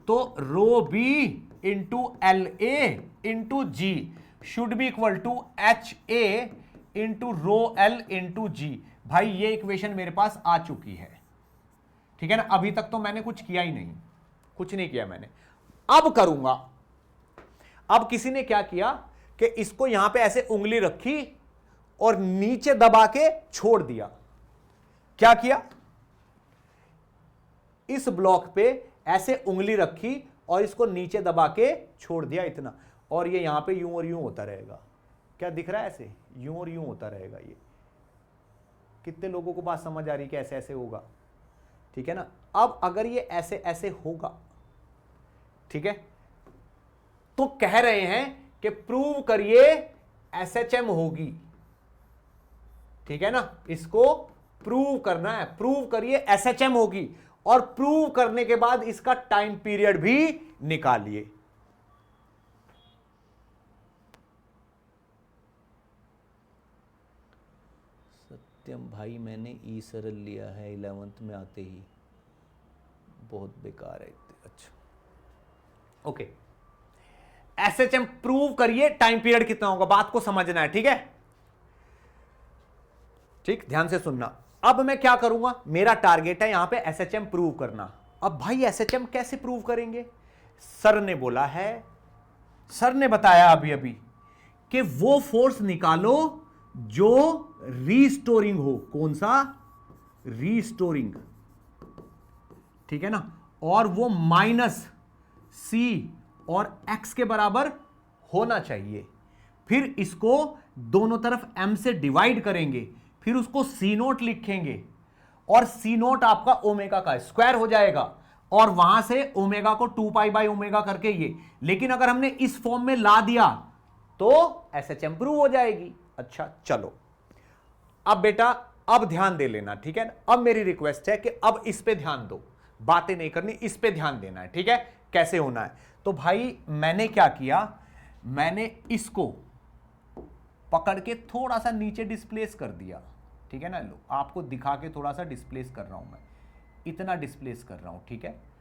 तो rho B into L A into G should be equal to H A into rho L into G. भाई ये इक्वेशन मेरे पास आ चुकी है, ठीक है ना। अभी तक तो मैंने कुछ किया ही नहीं, कुछ नहीं किया मैंने, अब करूंगा। अब किसी ने क्या किया कि इसको यहां पे ऐसे उंगली रखी और नीचे दबा के छोड़ दिया। क्या किया? इस ब्लॉक पे ऐसे उंगली रखी और इसको नीचे दबा के छोड़ दिया इतना, और ये यहां पे यूं और यूं होता रहेगा। क्या दिख रहा है? ऐसे यूं और यूं होता रहेगा। ये कितने लोगों को बात समझ आ रही कि ऐसे ऐसे होगा, ठीक है ना। अब अगर ये ऐसे ऐसे होगा, ठीक है, तो कह रहे हैं कि प्रूव करिए एसएचएम होगी, ठीक है ना। इसको प्रूव करना है, प्रूव करिए एसएचएम होगी, और प्रूव करने के बाद इसका टाइम पीरियड भी निकालिए। सत्यम भाई मैंने ई सरल लिया है 11th में आते ही, बहुत बेकार है। अच्छा ओके, एसएचएम प्रूव करिए, टाइम पीरियड कितना होगा, बात को समझना है, ठीक है। ठीक, ध्यान से सुनना। अब मैं क्या करूंगा, मेरा टारगेट है यहां पे एसएचएम प्रूव करना। अब भाई एसएचएम कैसे प्रूव करेंगे? सर ने बोला है, सर ने बताया अभी अभी कि वो फोर्स निकालो जो रीस्टोरिंग हो। कौन सा? रीस्टोरिंग, ठीक है ना, और वो माइनस सी और एक्स के बराबर होना चाहिए। फिर इसको दोनों तरफ m से डिवाइड करेंगे, फिर उसको सी नोट लिखेंगे, और सी नोट आपका ओमेगा का स्क्वायर हो जाएगा, और वहां से ओमेगा को 2 पाई बाई ओमेगा करके ये। लेकिन अगर हमने इस फॉर्म में ला दिया तो एसएचएम प्रूव हो जाएगी। अच्छा चलो, अब बेटा अब ध्यान दे लेना, ठीक है ना। अब मेरी रिक्वेस्ट है कि अब इस पे ध्यान दो, बातें नहीं करनी, इस पे ध्यान देना है, ठीक है, कैसे होना है। तो भाई मैंने क्या किया, मैंने इसको पकड़ के थोड़ा सा नीचे डिस्प्लेस कर दिया, ठीक है ना। लो आपको दिखा के थोड़ा सा डिस्प्लेस कर रहा हूं मैं, इतना डिस्प्लेस कर रहा हूं, ठीक है।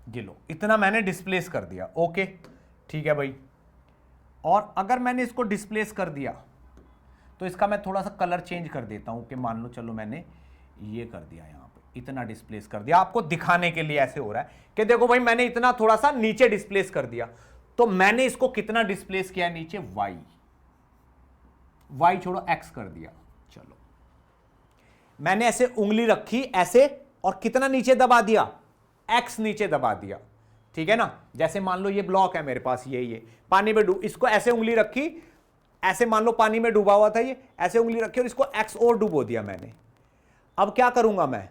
ये लो, इतना मैंने डिस्प्लेस कर दिया, ओके ठीक है भाई। और अगर मैंने इसको डिस्प्लेस कर दिया तो इसका मैं थोड़ा सा कलर चेंज कर देता हूं कि मान लो चलो मैंने ये कर दिया, यहां पे इतना डिस्प्लेस कर दिया, आपको दिखाने के लिए ऐसे हो रहा है कि देखो भाई मैंने इतना थोड़ा सा नीचे डिस्प्लेस कर दिया। तो मैंने इसको कितना डिस्प्लेस किया नीचे, y छोड़ो x कर दिया। चलो मैंने ऐसे उंगली रखी ऐसे, और कितना नीचे दबा दिया, x नीचे दबा दिया, ठीक है ना। जैसे मान लो ये ब्लॉक है मेरे पास, ये पानी में डूब, इसको ऐसे उंगली रखी, ऐसे मान लो पानी में डूबा हुआ था ये, ऐसे उंगली रखी और इसको x और डुबो दिया मैंने। अब क्या करूंगा मैं,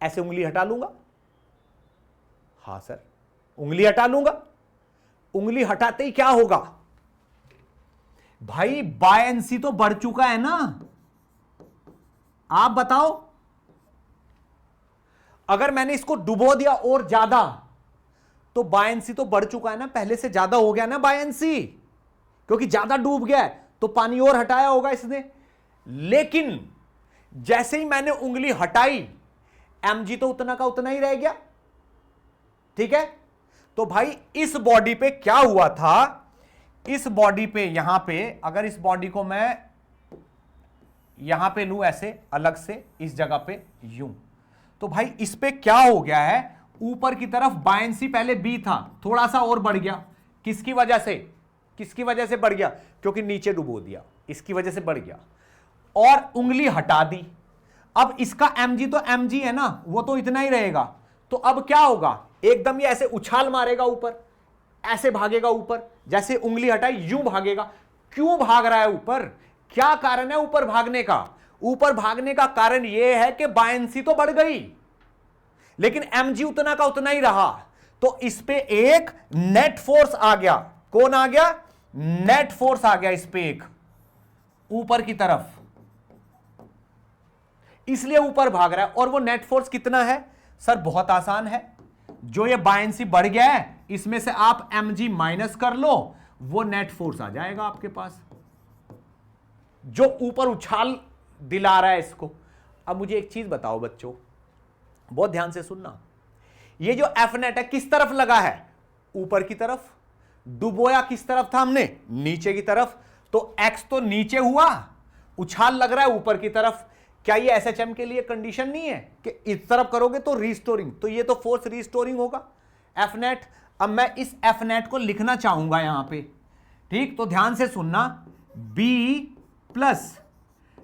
ऐसे उंगली हटा लूंगा। हां सर, उंगली हटा लूंगा। उंगली हटाते ही क्या होगा भाई, बायंसी तो बढ़ चुका है ना। आप बताओ, अगर मैंने इसको डुबो दिया और ज्यादा तो बायंसी तो बढ़ चुका है ना, पहले से ज्यादा हो गया ना बायंसी, क्योंकि ज्यादा डूब गया है तो पानी और हटाया होगा इसने। लेकिन जैसे ही मैंने उंगली हटाई, mg तो उतना का उतना ही रह गया, ठीक है। तो भाई इस बॉडी पे क्या हुआ था, इस बॉडी पे यहां पे, अगर इस बॉडी को मैं यहां पे लूं ऐसे अलग से, इस जगह पे यूं, तो भाई इस पे क्या हो गया है, ऊपर की तरफ बायंसी पहले बी था, थोड़ा सा और बढ़ गया। किसकी वजह से, किसकी वजह से बढ़ गया, क्योंकि नीचे डुबो दिया, इसकी वजह से बढ़ गया। और उंगली हटा दी। अब इसका mg तो mg है ना, वो तो इतना ही रहेगा। तो अब क्या होगा, एकदम ये ऐसे उछाल मारेगा ऊपर, ऐसे भागेगा ऊपर, जैसे उंगली हटाई यूं भागेगा। क्यों भाग रहा है ऊपर, क्या कारण है ऊपर भागने का? ऊपर भागने का कारण यह है कि बायंसी तो बढ़ गई, लेकिन mg उतना का उतना ही रहा। तो इस पे एक नेट फोर्स आ गया। कौन आ गया? नेट फोर्स आ गया इस पे एक, ऊपर की तरफ, इसलिए ऊपर भाग रहा है। और वो नेट फोर्स कितना है सर? बहुत आसान है, जो ये बायंसी बढ़ गया है इसमें से आप mg माइनस कर लो, वो नेट फोर्स आ जाएगा आपके पास, जो ऊपर उछाल दिला रहा है इसको। अब मुझे एक चीज बताओ बच्चों, बहुत ध्यान से सुनना, ये जो एफ नेट है किस तरफ लगा है? ऊपर की तरफ। डुबोया किस तरफ था हमने? नीचे की तरफ। तो एक्स तो नीचे हुआ, उछाल लग रहा है ऊपर की तरफ। क्या ये एसएचएम के लिए कंडीशन नहीं है कि इस तरफ करोगे तो रीस्टोरिंग, तो ये तो फोर्स रीस्टोरिंग होगा, एफ नेट। अब मैं इस एफ नेट को लिखना चाहूंगा यहां पे, ठीक? तो ध्यान से सुनना, बी प्लस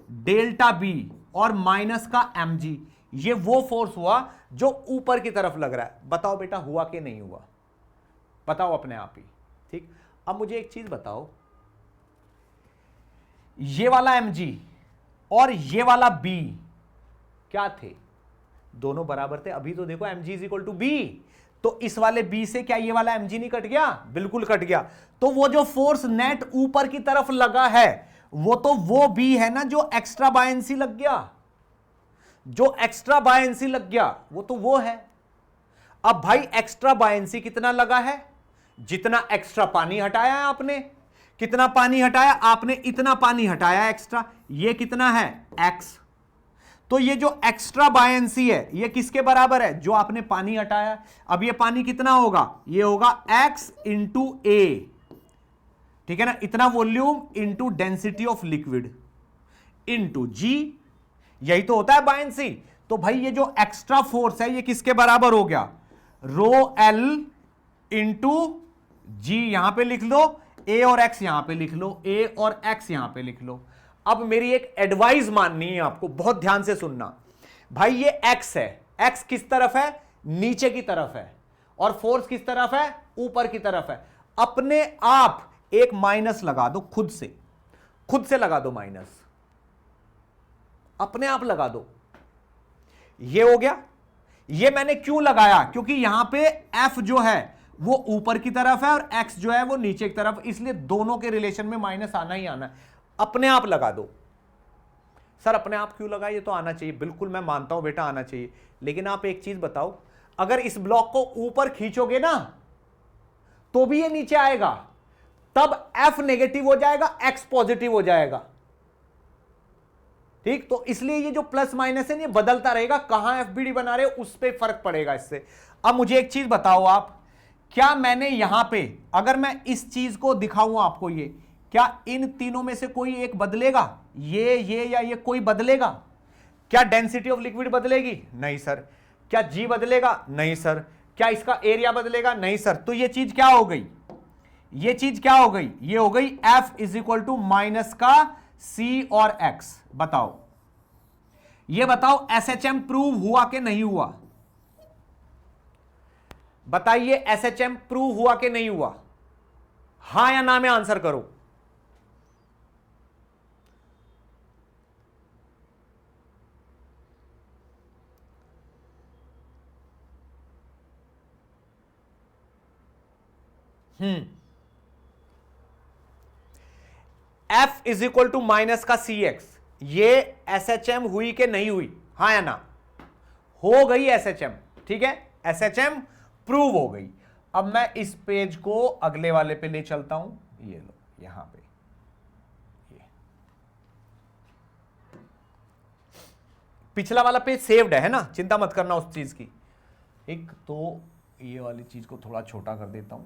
डेल्टा बी और माइनस का mg, ये वो फोर्स हुआ जो ऊपर की तरफ लग रहा है। बताओ बेटा हुआ कि नहीं हुआ? बताओ अपने आप ही, ठीक? अब मुझे एक चीज बताओ, ये वाला mg और ये वाला b क्या थे? दोनों बराबर थे। अभी तो देखो mg is equal to b, तो इस वाले b से क्या ये वाला mg नहीं कट गया? बिल्कुल कट गया। तो वो जो फोर्स नेट ऊपर की तरफ लगा है वो तो वो b है ना जो एक्स्ट्रा बायंसी लग गया, जो एक्स्ट्रा बायंसी लग गया वो तो वो है। अब भाई एक्स्ट्रा बायंसी कितना लगा है? जितना एक्स्ट्रा पानी हटाया है आपने। कितना पानी हटाया आपने? इतना पानी हटाया एक्स्ट्रा। ये कितना है? x। तो ये जो एक्स्ट्रा बायंसी है ये किसके बराबर है? जो आपने पानी हटाया। अब ये पानी कितना होगा? ये होगा x इंटू ए, ठीक है ना? इतना volume into density of liquid into G, यही तो होता है बायंसी। तो भाई ये जो एक्स्ट्रा फोर्स है ये किसके बराबर हो गया? रो एल इंटू जी, यहां पे लिख लो, ए और एक्स यहां पे लिख लो, ए और एक्स यहां पे लिख लो। अब मेरी एक एडवाइस माननी है आपको, बहुत ध्यान से सुनना। भाई ये एक्स है, एक्स किस तरफ है? नीचे की तरफ है, और फोर्स किस तरफ है? ऊपर की तरफ है। अपने आप एक माइनस लगा दो, खुद से लगा दो माइनस, अपने आप लगा दो। ये हो गया। ये मैंने क्यों लगाया? क्योंकि यहां पे F जो है वो ऊपर की तरफ है और X जो है वो नीचे की तरफ, इसलिए दोनों के रिलेशन में माइनस आना ही आना है। अपने आप लगा दो। सर अपने आप क्यों लगा? ये तो आना चाहिए, बिल्कुल मैं मानता हूं बेटा आना चाहिए, लेकिन आप एक चीज बताओ, अगर इस ब्लॉक को ऊपर खींचोगे ना तो भी ये नीचे आएगा, तब F नेगेटिव हो जाएगा, X पॉजिटिव हो जाएगा, ठीक? तो इसलिए ये जो प्लस माइनस है ये बदलता रहेगा, कहां एफबीडी बना रहे हो उस पर फर्क पड़ेगा इससे। अब मुझे एक चीज बताओ आप, क्या मैंने यहां पे अगर मैं इस चीज को दिखाऊं आपको, ये क्या इन तीनों में से कोई एक बदलेगा? ये या ये कोई बदलेगा? क्या डेंसिटी ऑफ लिक्विड बदलेगी? नहीं सर। क्या जी बदलेगा? नहीं सर। क्या इसका एरिया बदलेगा? नहीं सर। तो ये चीज क्या हो गई? ये चीज क्या हो गई? ये हो गई F is equal to minus का C और X। बताओ, ये बताओ SHM प्रूव हुआ कि नहीं हुआ? बताइए SHM प्रूव हुआ कि नहीं हुआ? हां या ना में आंसर करो। F is equal to minus का CX, ये SHM हुई कि नहीं हुई? हाँ या ना? हो गई SHM, ठीक है, SHM प्रूव हो गई। अब मैं इस पेज को अगले वाले पे ले चलता हूं, ये लो यहां पे, ये पिछला वाला पेज सेव्ड है ना, चिंता मत करना उस चीज की। एक तो ये वाली चीज को थोड़ा छोटा कर देता हूं,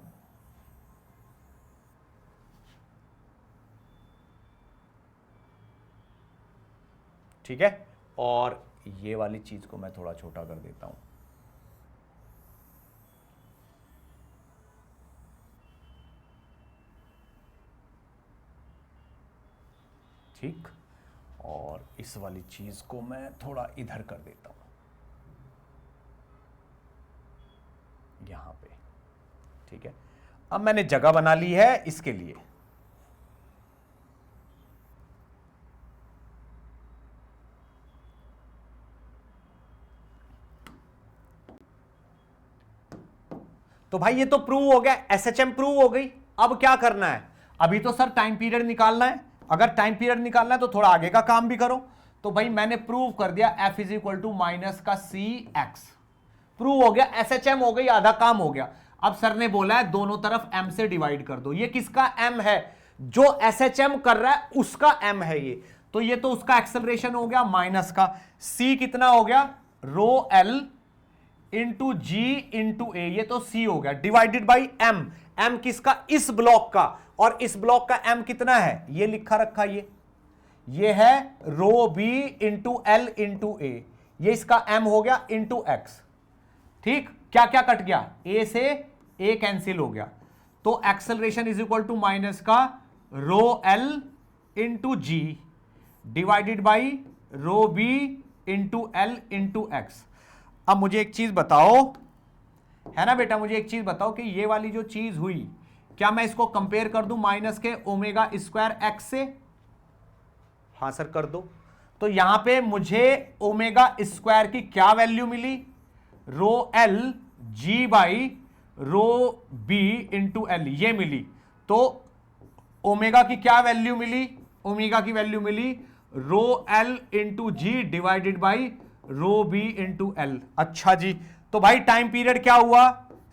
ठीक है, और ये वाली चीज को मैं थोड़ा छोटा कर देता हूं, ठीक, और इस वाली चीज को मैं थोड़ा इधर कर देता हूं, यहां पे। ठीक है, अब मैंने जगह बना ली है इसके लिए। तो भाई ये तो प्रूव हो गया, एसएचएम प्रूव हो गई। अब क्या करना है? अभी तो सर टाइम पीरियड निकालना है। अगर टाइम पीरियड निकालना है तो थोड़ा आगे का काम भी करो। तो भाई मैंने प्रूव कर दिया F is equal to minus का सी एक्स, प्रूव हो गया, एसएचएम हो गई, आधा काम हो गया। अब सर ने बोला है दोनों तरफ m से डिवाइड कर दो। ये किसका m है? जो एसएचएम कर रहा है उसका m है ये। तो ये तो उसका एक्सेलरेशन हो गया माइनस का c, कितना हो गया? रो एल इंटू जी इंटू ए, ये तो c हो गया, डिवाइडेड बाई m। m किसका? इस ब्लॉक का। और इस ब्लॉक का m कितना है? ये लिखा रखा, ये है रो बी इंटू एल इंटू ए, ये इसका m हो गया इंटू एक्स। ठीक, क्या क्या कट गया? a से a कैंसिल हो गया। तो acceleration is equal to minus का rho L into ji divided by rho B into L into X. अब मुझे एक चीज बताओ, है ना बेटा, मुझे एक चीज बताओ कि ये वाली जो चीज हुई, क्या मैं इसको कंपेयर कर दूं माइनस के ओमेगा स्क्वायर एक्स से? हां सर कर दो। तो यहां पे मुझे ओमेगा स्क्वायर की क्या वैल्यू मिली? Rho l g by rho B into l, ये मिली। तो ओमेगा की क्या वैल्यू मिली? ओमेगा की वैल्यू मिली rho L into ji divided by rho B into l. अच्छा जी, तो भाई टाइम पीरियड क्या हुआ?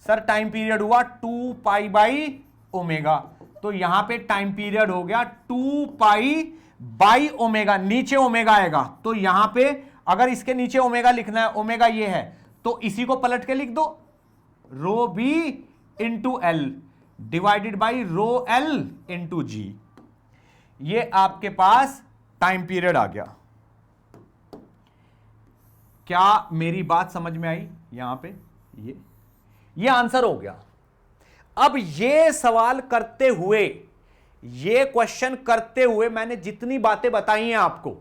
सर टाइम पीरियड हुआ 2 पाई बाई ओमेगा। तो यहां पे टाइम पीरियड हो गया 2 पाई बाई ओमेगा, नीचे ओमेगा आएगा। तो यहां पे अगर इसके नीचे ओमेगा लिखना है, ओमेगा ये है, तो इसी को पलट के लिख दो, rho B into L divided by rho L into G. ये आपके पास टाइम पीरियड आ गया। क्या मेरी बात समझ में आई? यहां पे ये आंसर हो गया। अब ये सवाल करते हुए, ये क्वेश्चन करते हुए मैंने जितनी बातें बताई हैं आपको,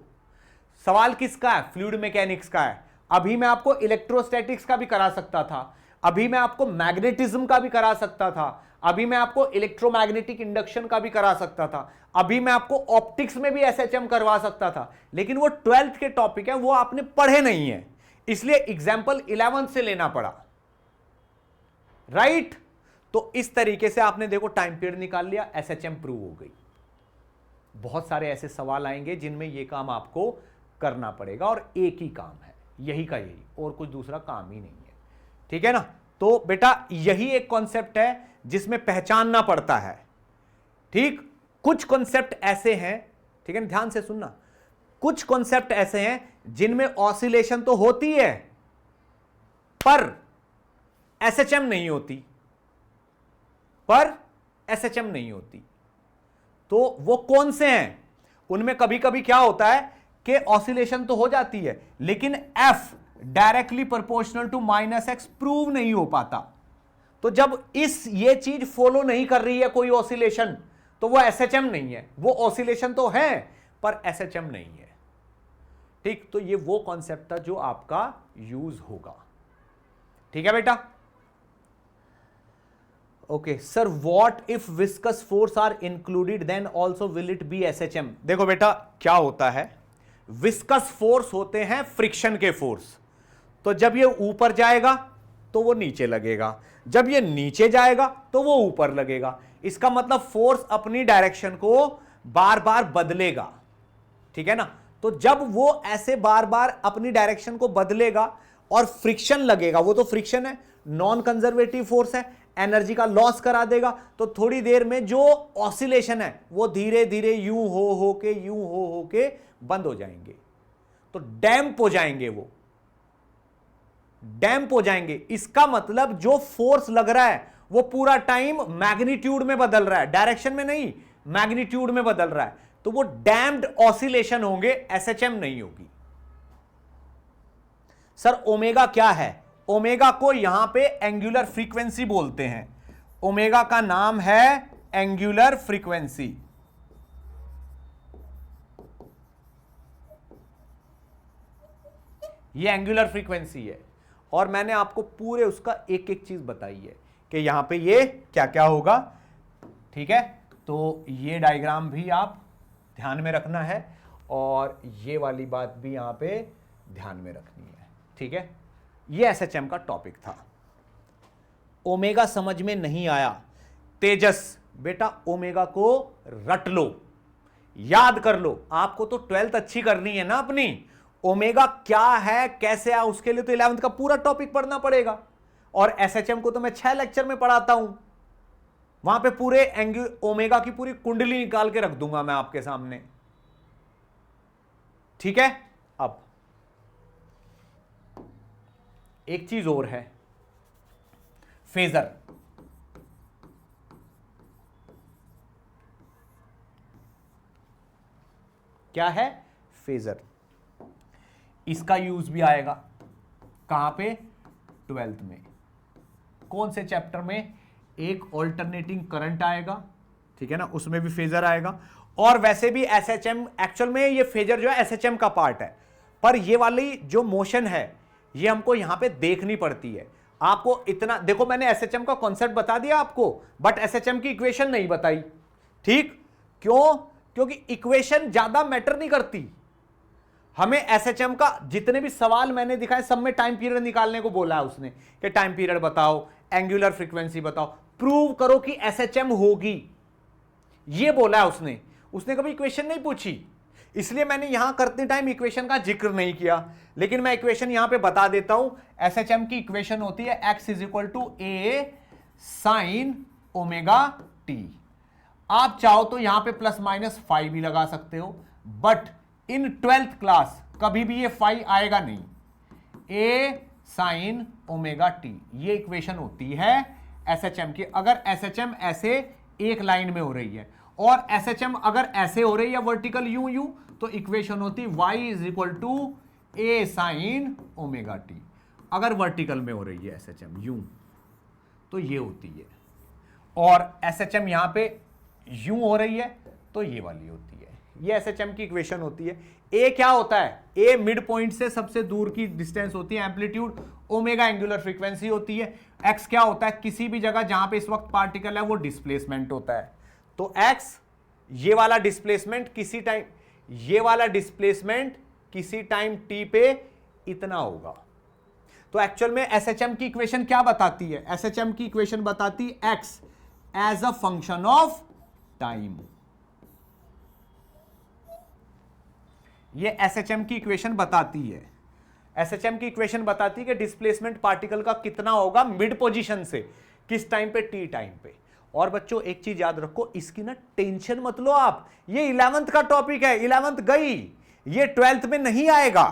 सवाल किसका है? फ्लूइड मैकेनिक्स का है। अभी मैं आपको इलेक्ट्रोस्टैटिक्स का भी करा सकता था, अभी मैं आपको मैग्नेटिज्म का भी करा सकता था, अभी मैं आपको इलेक्ट्रोमैग्नेटिक इंडक्शन का भी करा सकता था, अभी मैं आपको ऑप्टिक्स में भी एसएचएम करवा सकता था, लेकिन वो 12th के टॉपिक है, वो आपने पढ़े नहीं है, इसलिए एग्जाम्पल 11 से लेना पड़ा, राइट? तो इस तरीके से आपने देखो टाइम पीरियड निकाल लिया, एसएचएम प्रूव हो गई। बहुत सारे ऐसे सवाल आएंगे जिनमें यह काम आपको करना पड़ेगा, और एक ही काम है, यही का यही, और कुछ दूसरा काम ही नहीं है। ठीक है ना? तो बेटा यही एक कॉन्सेप्ट है जिसमें पहचानना पड़ता है। ठीक, कुछ कॉन्सेप्ट ऐसे हैं, ठीक है ना, ध्यान से सुनना, कुछ कॉन्सेप्ट ऐसे हैं जिनमें ऑसिलेशन तो होती है पर एसएचएम नहीं होती, पर एसएचएम नहीं होती। तो वो कौन से हैं? उनमें कभी कभी क्या होता है कि ऑसिलेशन तो हो जाती है, लेकिन F directly proportional to minus x prove नहीं हो पाता। तो जब ये चीज फॉलो नहीं कर रही है कोई ऑसिलेशन, तो वो एसएचएम नहीं है, वो ऑसिलेशन तो है पर एसएचएम नहीं है। ठीक, तो ये वो कॉन्सेप्ट था जो आपका यूज होगा। ठीक है बेटा? Okay sir, what if viscous force are included then also will it be SHM? देखो बेटा क्या होता है, विस्कस फोर्स होते हैं फ्रिक्शन के फोर्स। तो जब ये ऊपर जाएगा तो वो नीचे लगेगा, जब ये नीचे जाएगा तो वो ऊपर लगेगा। इसका मतलब फोर्स अपनी डायरेक्शन को बार बार बदलेगा। ठीक है ना? तो जब वो ऐसे बार बार अपनी डायरेक्शन को बदलेगा और फ्रिक्शन लगेगा, वो तो फ्रिक्शन है, नॉन कंजर्वेटिव फोर्स है, एनर्जी का लॉस करा देगा, तो थोड़ी देर में जो ऑसिलेशन है वो धीरे धीरे यूं हो के बंद हो जाएंगे, तो डैम्प हो जाएंगे, वो डैम्प हो जाएंगे। इसका मतलब जो फोर्स लग रहा है वो पूरा टाइम मैग्नीट्यूड में बदल रहा है, डायरेक्शन में नहीं, मैग्नीट्यूड में बदल रहा है, तो वो डैम्प्ड ऑसिलेशन होंगे, एसएचएम नहीं होगी। सर ओमेगा क्या है? ओमेगा को यहां पे एंगुलर फ्रीक्वेंसी बोलते हैं। ओमेगा का नाम है एंगुलर फ्रीक्वेंसी। ये एंगुलर फ्रीक्वेंसी है, और मैंने आपको पूरे उसका एक एक चीज बताई है कि यहां पे ये क्या क्या होगा। ठीक है, तो ये डायग्राम भी आप ध्यान में रखना है, और ये वाली बात भी यहां पे ध्यान में रखनी है। ठीक है, ये एसएचएम का टॉपिक था। ओमेगा समझ में नहीं आया, तेजस बेटा ओमेगा को रट लो, याद कर लो, आपको तो 12th अच्छी करनी है ना अपनी। ओमेगा क्या है, कैसे है, उसके लिए तो 11th का पूरा टॉपिक पढ़ना पड़ेगा, और एसएचएम को तो मैं 6 लेक्चर में पढ़ाता हूं, वहां पे पूरे ओमेगा की पूरी कुंडली निकाल के रख दूंगा मैं आपके सामने। ठीक है, अब एक चीज और है, फेजर। क्या है? फेजर। इसका यूज भी आएगा कहां पे? 12th में। कौन से चैप्टर में? एक ऑल्टरनेटिंग करंट आएगा, ठीक है ना, उसमें भी फेजर आएगा। और वैसे भी एसएचएम, एक्चुअल में ये फेजर जो है एसएचएम का पार्ट है, पर ये वाली जो मोशन है ये हमको यहां पे देखनी पड़ती है। आपको इतना देखो, मैंने एसएचएम का कॉन्सेप्ट बता दिया आपको, बट एसएचएम की इक्वेशन नहीं बताई। ठीक, क्यों? क्योंकि इक्वेशन ज्यादा मैटर नहीं करती। हमें एसएचएम का जितने भी सवाल मैंने दिखाए सब में टाइम पीरियड निकालने को बोला है उसने, कि टाइम पीरियड बताओ, एंगुलर फ्रीक्वेंसी बताओ, प्रूव करो कि एसएचएम होगी, ये बोला है उसने। उसने कभी इक्वेशन नहीं पूछी, इसलिए मैंने यहां करते टाइम इक्वेशन का जिक्र नहीं किया, लेकिन मैं इक्वेशन यहां पे बता देता हूं। एसएचएम की इक्वेशन होती है x = a sin omega t। आप चाहो तो यहां पे ±5 भी लगा सकते हो, बट इन 12th क्लास कभी भी ये 5 आएगा नहीं। a sin ओमेगा t, ये इक्वेशन होती है एसएचएम की। अगर एसएचएम ऐसे एक लाइन में हो रही है, और एसएचएम अगर ऐसे हो रही है वर्टिकल यूं यूं, तो इक्वेशन होती y = a sin omega t। अगर वर्टिकल में हो रही है एसएचएम यूं, तो ये होती है, और एसएचएम यहां पे यूं हो रही है तो ये वाली होती है। ये एसएचएम की इक्वेशन होती है। ए क्या होता है? ए मिड पॉइंट से सबसे दूर की डिस्टेंस होती है, एम्पलीट्यूड। ओमेगा एंगुलर फ्रीक्वेंसी होती है। एक्स क्या होता है? किसी भी जगह जहां पे इस वक्त पार्टिकल है वो डिस्प्लेसमेंट होता है। तो एक्स, ये वाला डिस्प्लेसमेंट किसी टाइम, ये वाला डिस्प्लेसमेंट किसी टाइम टी पे इतना होगा। तो एक्चुअल में एसएचएम की इक्वेशन क्या बताती है? एसएचएम की इक्वेशन बताती है x as a function of time. ये एसएचएम की इक्वेशन बताती है। एसएचएम की इक्वेशन बताती है कि डिस्प्लेसमेंट पार्टिकल का कितना होगा मिड पोजीशन से, किस टाइम पे? टी टाइम पे। और बच्चों एक चीज याद रखो, इसकी ना टेंशन मत लो आप, ये 11th का टॉपिक है, 11th गई, ये 12th में नहीं आएगा,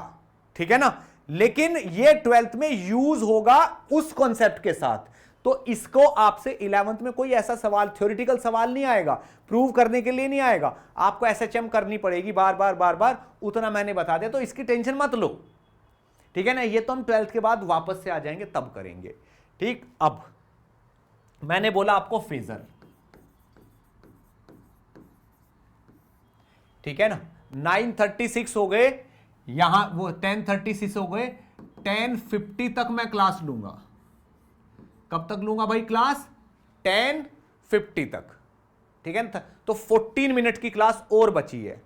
ठीक है ना, लेकिन ये 12th में यूज होगा उस कॉन्सेप्ट के साथ। तो इसको आपसे 11th में कोई ऐसा सवाल, थ्योरेटिकल सवाल नहीं आएगा, प्रूव करने के लिए नहीं आएगा, आपको एसएचएम करनी पड़ेगी बार बार बार बार, उतना मैंने बता दिया, तो इसकी टेंशन मत लो, ठीक है ना। ये तो हम 12th के बाद वापस से आ जाएंगे तब करेंगे, ठीक। अब मैंने बोला आपको फेजर, ठीक है ना, 9:36 हो गए, यहां वो 10:36 हो गए, 10:50 तक मैं क्लास लूंगा। कब तक लूंगा भाई क्लास? 10:50 तक, ठीक है ना। तो 14 मिनट की क्लास और बची है,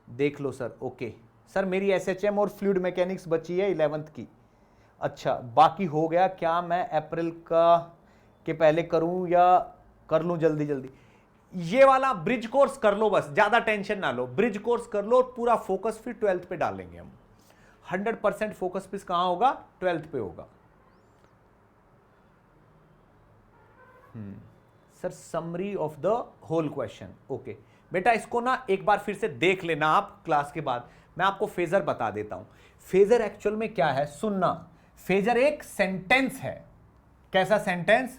देख लो सर। ओके सर, मेरी एसएचएम और फ्लूइड मैकेनिक्स बची है 11th की। अच्छा, बाकी हो गया क्या? मैं अप्रैल का के पहले करूं या कर लूं जल्दी जल्दी? ये वाला ब्रिज कोर्स कर लो, बस ज्यादा टेंशन ना लो, ब्रिज कोर्स कर लो, पूरा फोकस फिर 12th पे डालेंगे हम। 100% फोकस फिर कहां होगा? 12th पे होगा। Sir summary of the whole question, okay बेटा, इसको ना एक बार फिर से देख लेना आप क्लास के बाद। मैं आपको फेजर बता देता हूं। फेजर एक्चुअल में क्या है, सुनना। फेजर एक सेंटेंस है। कैसा सेंटेंस?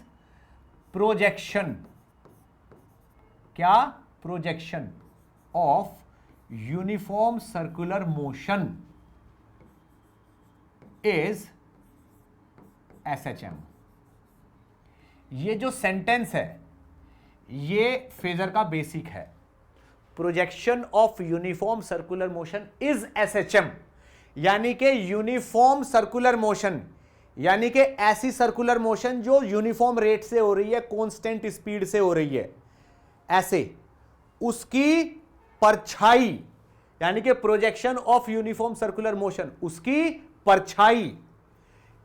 प्रोजेक्शन। क्या? Projection of uniform circular motion is SHM. ये जो सेंटेंस है ये फेजर का बेसिक है। Projection of uniform circular motion is SHM. यानी कि यूनिफॉर्म सर्कुलर मोशन, यानी कि ऐसी सर्कुलर मोशन जो यूनिफॉर्म रेट से हो रही है, कांस्टेंट स्पीड से हो रही है, ऐसे उसकी परछाई, यानी कि projection of uniform circular motion, उसकी परछाई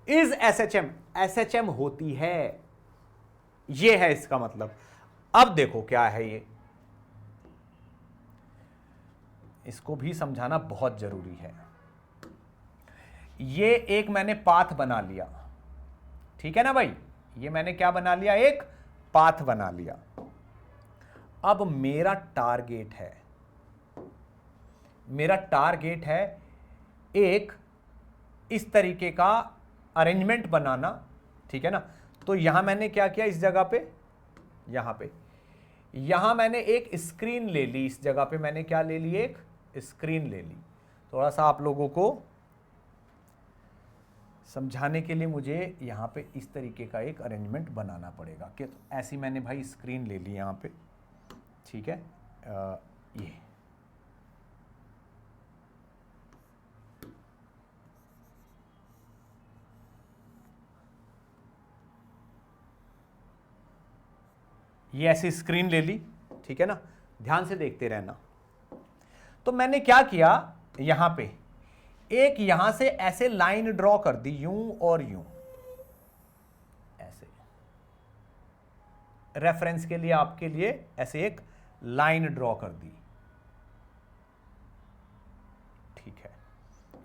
इज एसएचएम, एसएचएम होती है। यह है इसका मतलब। अब देखो क्या है ये, इसको भी समझाना बहुत जरूरी है। ये एक मैंने पाथ बना लिया, ठीक है ना भाई, ये मैंने क्या बना लिया, एक पाथ बना लिया। अब मेरा टारगेट है, मेरा टारगेट है एक इस तरीके का अरेंजमेंट बनाना, ठीक है ना। तो यहां मैंने क्या किया, इस जगह पे, यहां मैंने एक स्क्रीन ले ली, इस जगह पे मैंने क्या ले ली, एक स्क्रीन ले ली। थोड़ा सा आप लोगों को समझाने के लिए मुझे यहां पे इस तरीके का एक अरेंजमेंट बनाना पड़ेगा कि ऐसी मैंने भाई स्क्रीन ले ली यहां पे, ठीक है। ये ऐसी स्क्रीन ले ली, ठीक है ना, ध्यान से देखते रहना। तो मैंने क्या किया, यहां पे एक यहां से ऐसे लाइन ड्रॉ कर दी, यूं और यूं, ऐसे रेफरेंस के लिए, आपके लिए ऐसे एक लाइन ड्रॉ कर दी, ठीक है,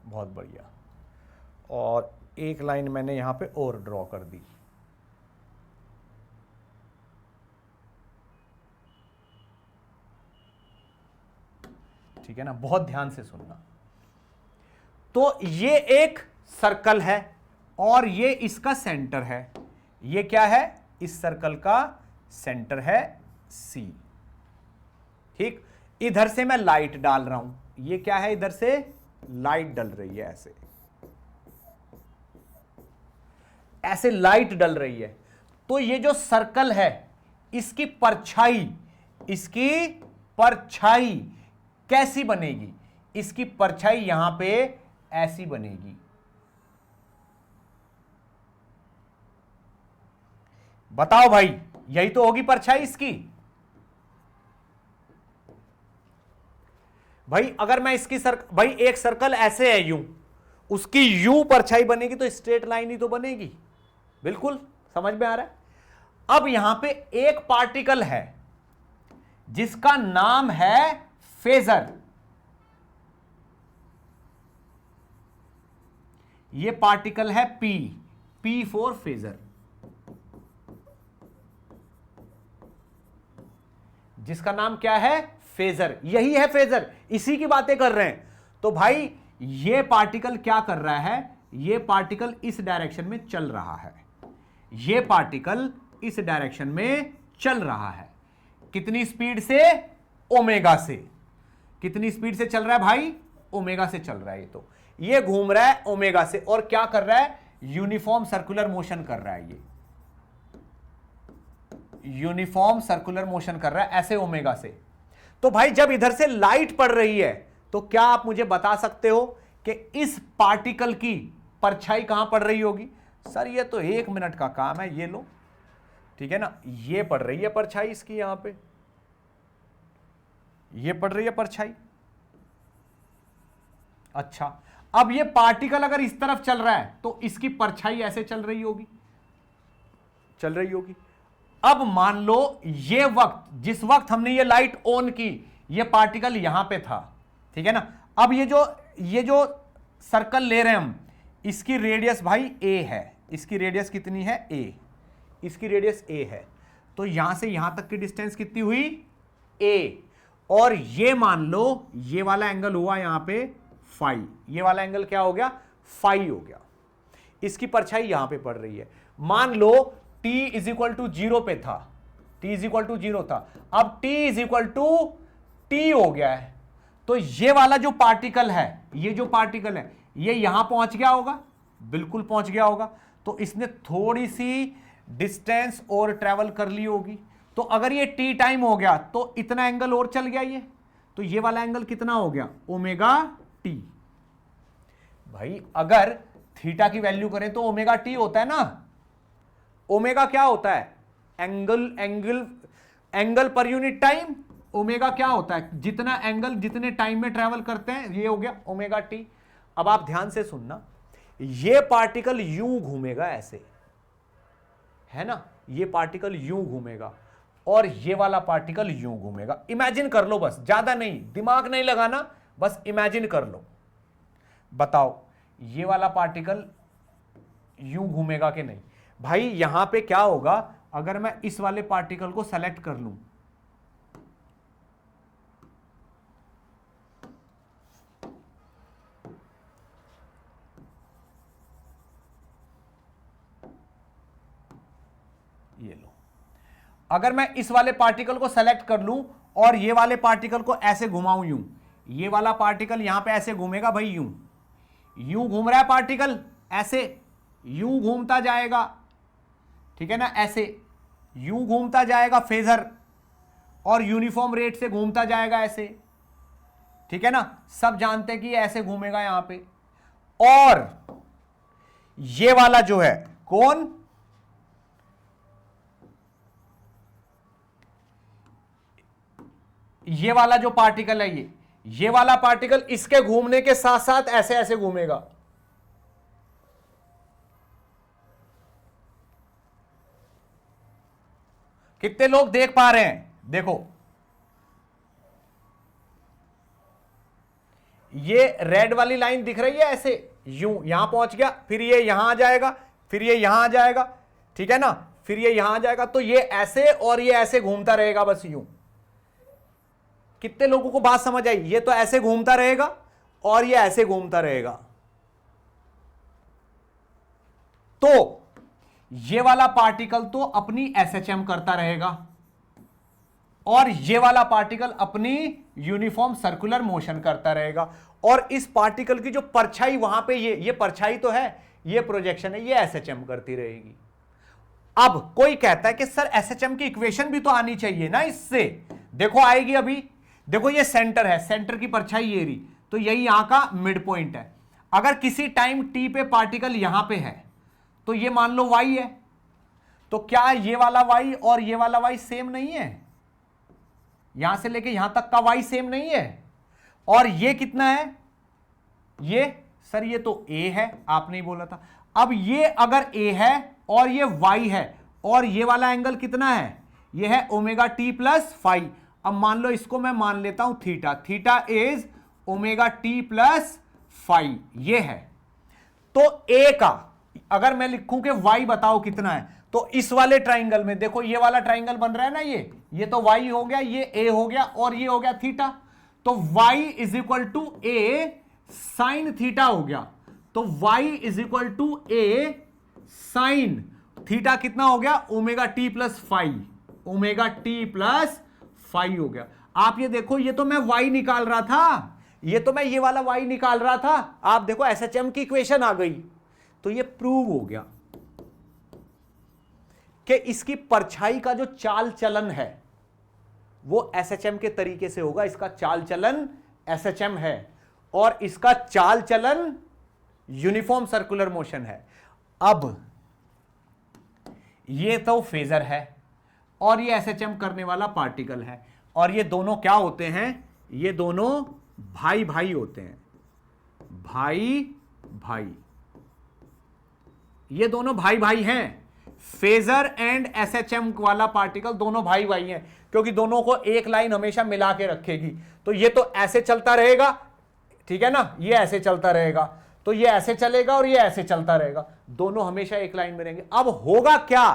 बहुत बढ़िया। और एक लाइन मैंने यहां पे और ड्रॉ कर दी, ठीक है ना, बहुत ध्यान से सुनना। तो ये एक सर्कल है और ये इसका सेंटर है, ये क्या है, इस सर्कल का सेंटर है C, ठीक। इधर से मैं लाइट डाल रहा हूं, ये क्या है, इधर से लाइट डल रही है, ऐसे ऐसे लाइट डल रही है। तो ये जो सर्कल है, इसकी परछाई, इसकी परछाई कैसी बनेगी, इसकी परछाई यहां पे ऐसी बनेगी। बताओ भाई, यही तो होगी परछाई इसकी। भाई अगर मैं इसकी भाई एक सर्कल ऐसे है यूं, उसकी यूं परछाई बनेगी तो स्ट्रेट लाइन ही तो बनेगी, बिल्कुल समझ में आ रहा है। अब यहां पे एक पार्टिकल है जिसका नाम है फेजर, ये पार्टिकल है P फॉर फेजर, जिसका नाम क्या है, फेजर, यही है फेजर, इसी की बातें कर रहे हैं। तो भाई ये पार्टिकल क्या कर रहा है, ये पार्टिकल इस डायरेक्शन में चल रहा है, ये पार्टिकल इस डायरेक्शन में चल रहा है, कितनी स्पीड से, ओमेगा से। कितनी स्पीड से चल रहा है भाई, ओमेगा से चल रहा है। ये घूम रहा है ओमेगा से, और क्या कर रहा है, यूनिफॉर्म सर्कुलर मोशन कर रहा है, ये यूनिफॉर्म सर्कुलर मोशन कर रहा है ऐसे ओमेगा से। तो भाई जब इधर से लाइट पड़ रही है, तो क्या आप मुझे बता सकते हो कि इस पार्टिकल की परछाई कहां पड़ रही होगी। सर ये तो 1 मिनट का काम है, ये लो, ठीक है ना, ये पड़ रही है परछाई इसकी, यहां पे ये पड़ रही है परछाई। अच्छा, अब ये पार्टिकल अगर इस तरफ चल रहा है तो इसकी परछाई ऐसे चल रही होगी, चल रही होगी। अब मान लो ये वक्त, जिस वक्त हमने ये लाइट ऑन की, ये पार्टिकल यहां पे था, ठीक है ना। अब ये जो सर्कल ले रहे हैं हम, इसकी रेडियस भाई a है, इसकी रेडियस कितनी है, a, इसकी रेडियस a है। तो यहां से यहां तक की डिस्टेंस कितनी हुई, a, और ये मान लो ये वाला एंगल हुआ यहां पे फाई, ये वाला एंगल क्या हो गया, फाई हो गया। इसकी परछाई यहां पे पड़ रही है। मान लो t इज इक्वल टू 0 पे था, t इज इक्वल टू 0 था, अब t is equal to t हो गया है। तो ये वाला जो पार्टिकल है, ये जो पार्टिकल है, ये यहां पहुंच गया होगा, बिल्कुल पहुंच गया होगा। तो इसने थोड़ी सी डिस्टेंस और ट्रेवल कर ली होगी। तो अगर ये t टाइम हो गया तो इतना एंगल और चल गया ये, तो ये वाला एंगल कितना हो गया, ओमेगा t। भाई अगर थीटा की वैल्यू करें तो ओमेगा टी होता है ना। ओमेगा क्या होता है? Angle angle angle per unit time. Omega क्या होता है? जितना एंगल जितने टाइम में ट्रेवल करते हैं, ये हो गया ओमेगा टी। अब आप ध्यान से सुनना, ये पार्टिकल यूं घूमेगा ऐसे, है ना, ये पार्टिकल यूं घूमेगा और ये वाला पार्टिकल यूं घूमेगा। इमेजिन कर लो बस, ज्यादा नहीं, दिमाग नहीं लगाना, बस इमेजिन कर लो। बताओ ये वाला पार्टिकल यूं घूमेगा कि नहीं? भाई यहां पे क्या होगा, अगर मैं इस वाले पार्टिकल को सेलेक्ट कर लूं, ये लो, अगर मैं इस वाले पार्टिकल को सेलेक्ट कर लूं और ये वाले पार्टिकल को ऐसे घुमाऊं यूं, ये वाला पार्टिकल यहां पे ऐसे घूमेगा भाई, यूं यूं घूम रहा है पार्टिकल, ऐसे यूं घूमता जाएगा, ठीक है ना, ऐसे यूं घूमता जाएगा फेजर, और यूनिफॉर्म रेट से घूमता जाएगा ऐसे, ठीक है ना, सब जानते हैं कि ये ऐसे घूमेगा यहां पे। और ये वाला जो है कौन, ये वाला जो पार्टिकल है, ये वाला पार्टिकल इसके घूमने के साथ साथ ऐसे ऐसे घूमेगा। कितने लोग देख पा रहे हैं? देखो ये रेड वाली लाइन दिख रही है, ऐसे यूं यहां पहुंच गया, फिर ये यहां आ जाएगा, फिर ये यहां आ जाएगा, ठीक है ना, फिर ये यहां आ जाएगा, तो ये ऐसे और ये ऐसे घूमता रहेगा बस यूं। कितने लोगों को बात समझ आई? ये तो ऐसे घूमता रहेगा और ये ऐसे घूमता रहेगा। तो ये वाला पार्टिकल तो अपनी एसएचएम करता रहेगा और ये वाला पार्टिकल अपनी यूनिफॉर्म सर्कुलर मोशन करता रहेगा, और इस पार्टिकल की जो परछाई वहां पे, ये परछाई तो है, ये प्रोजेक्शन है, ये एसएचएम करती रहेगी। अब कोई कहता है कि सर एसएचएम की इक्वेशन भी तो आनी चाहिए ना इससे। देखो आएगी अभी। देखो ये सेंटर है, सेंटर की परछाई ये रही, तो यही यहां का मिड पॉइंट है। अगर किसी टाइम टी पे पार्टिकल यहां पे है तो ये मान लो y है, तो क्या ये वाला y और ये वाला y सेम नहीं है? यहां से लेके यहां तक का y सेम नहीं है? और ये कितना है? ये सर ये तो a है, आपने ही बोला था। अब ये अगर a है और ये y है, और ये वाला एंगल कितना है? ये है ओमेगा टी प्लस फाई। अब मान लो इसको मैं मान लेता हूं theta, theta is omega t plus phi, ये है। तो a का अगर मैं लिखूं कि y बताओ कितना है, तो इस वाले ट्राइंगल में देखो ये वाला ट्राइंगल बन रहा है ना, ये तो y हो गया, ये a हो गया और ये हो गया थीटा। तो y is equal to a sine theta हो गया। तो y is equal to a sine theta कितना हो गया? Omega t plus phi, omega t plus phi हो गया। आप ये देखो, ये तो मैं y निकाल रहा था, ये तो मैं ये वाला y निकाल रहा था। आप देखो एसएचएम की इक्वेशन आ गई, तो ये प्रूव हो गया कि इसकी परछाई का जो चाल चलन है वो एसएचएम के तरीके से होगा। इसका चाल चलन एसएचएम है और इसका चाल चलन यूनिफॉर्म सर्कुलर मोशन है। अब ये तो फेजर है और ये एसएचएम करने वाला पार्टिकल है, और ये दोनों क्या होते हैं? ये दोनों भाई भाई होते हैं, भाई भाई, ये दोनों भाई भाई हैं। फेजर एंड एसएचएम वाला पार्टिकल दोनों भाई भाई हैं, क्योंकि दोनों को एक लाइन हमेशा मिला के रखेगी। तो ये तो ऐसे चलता रहेगा, ठीक है ना, ये ऐसे चलता रहेगा, तो ये ऐसे चलेगा और ये ऐसे चलता रहेगा, दोनों हमेशा एक लाइन में रहेंगे। अब होगा क्या?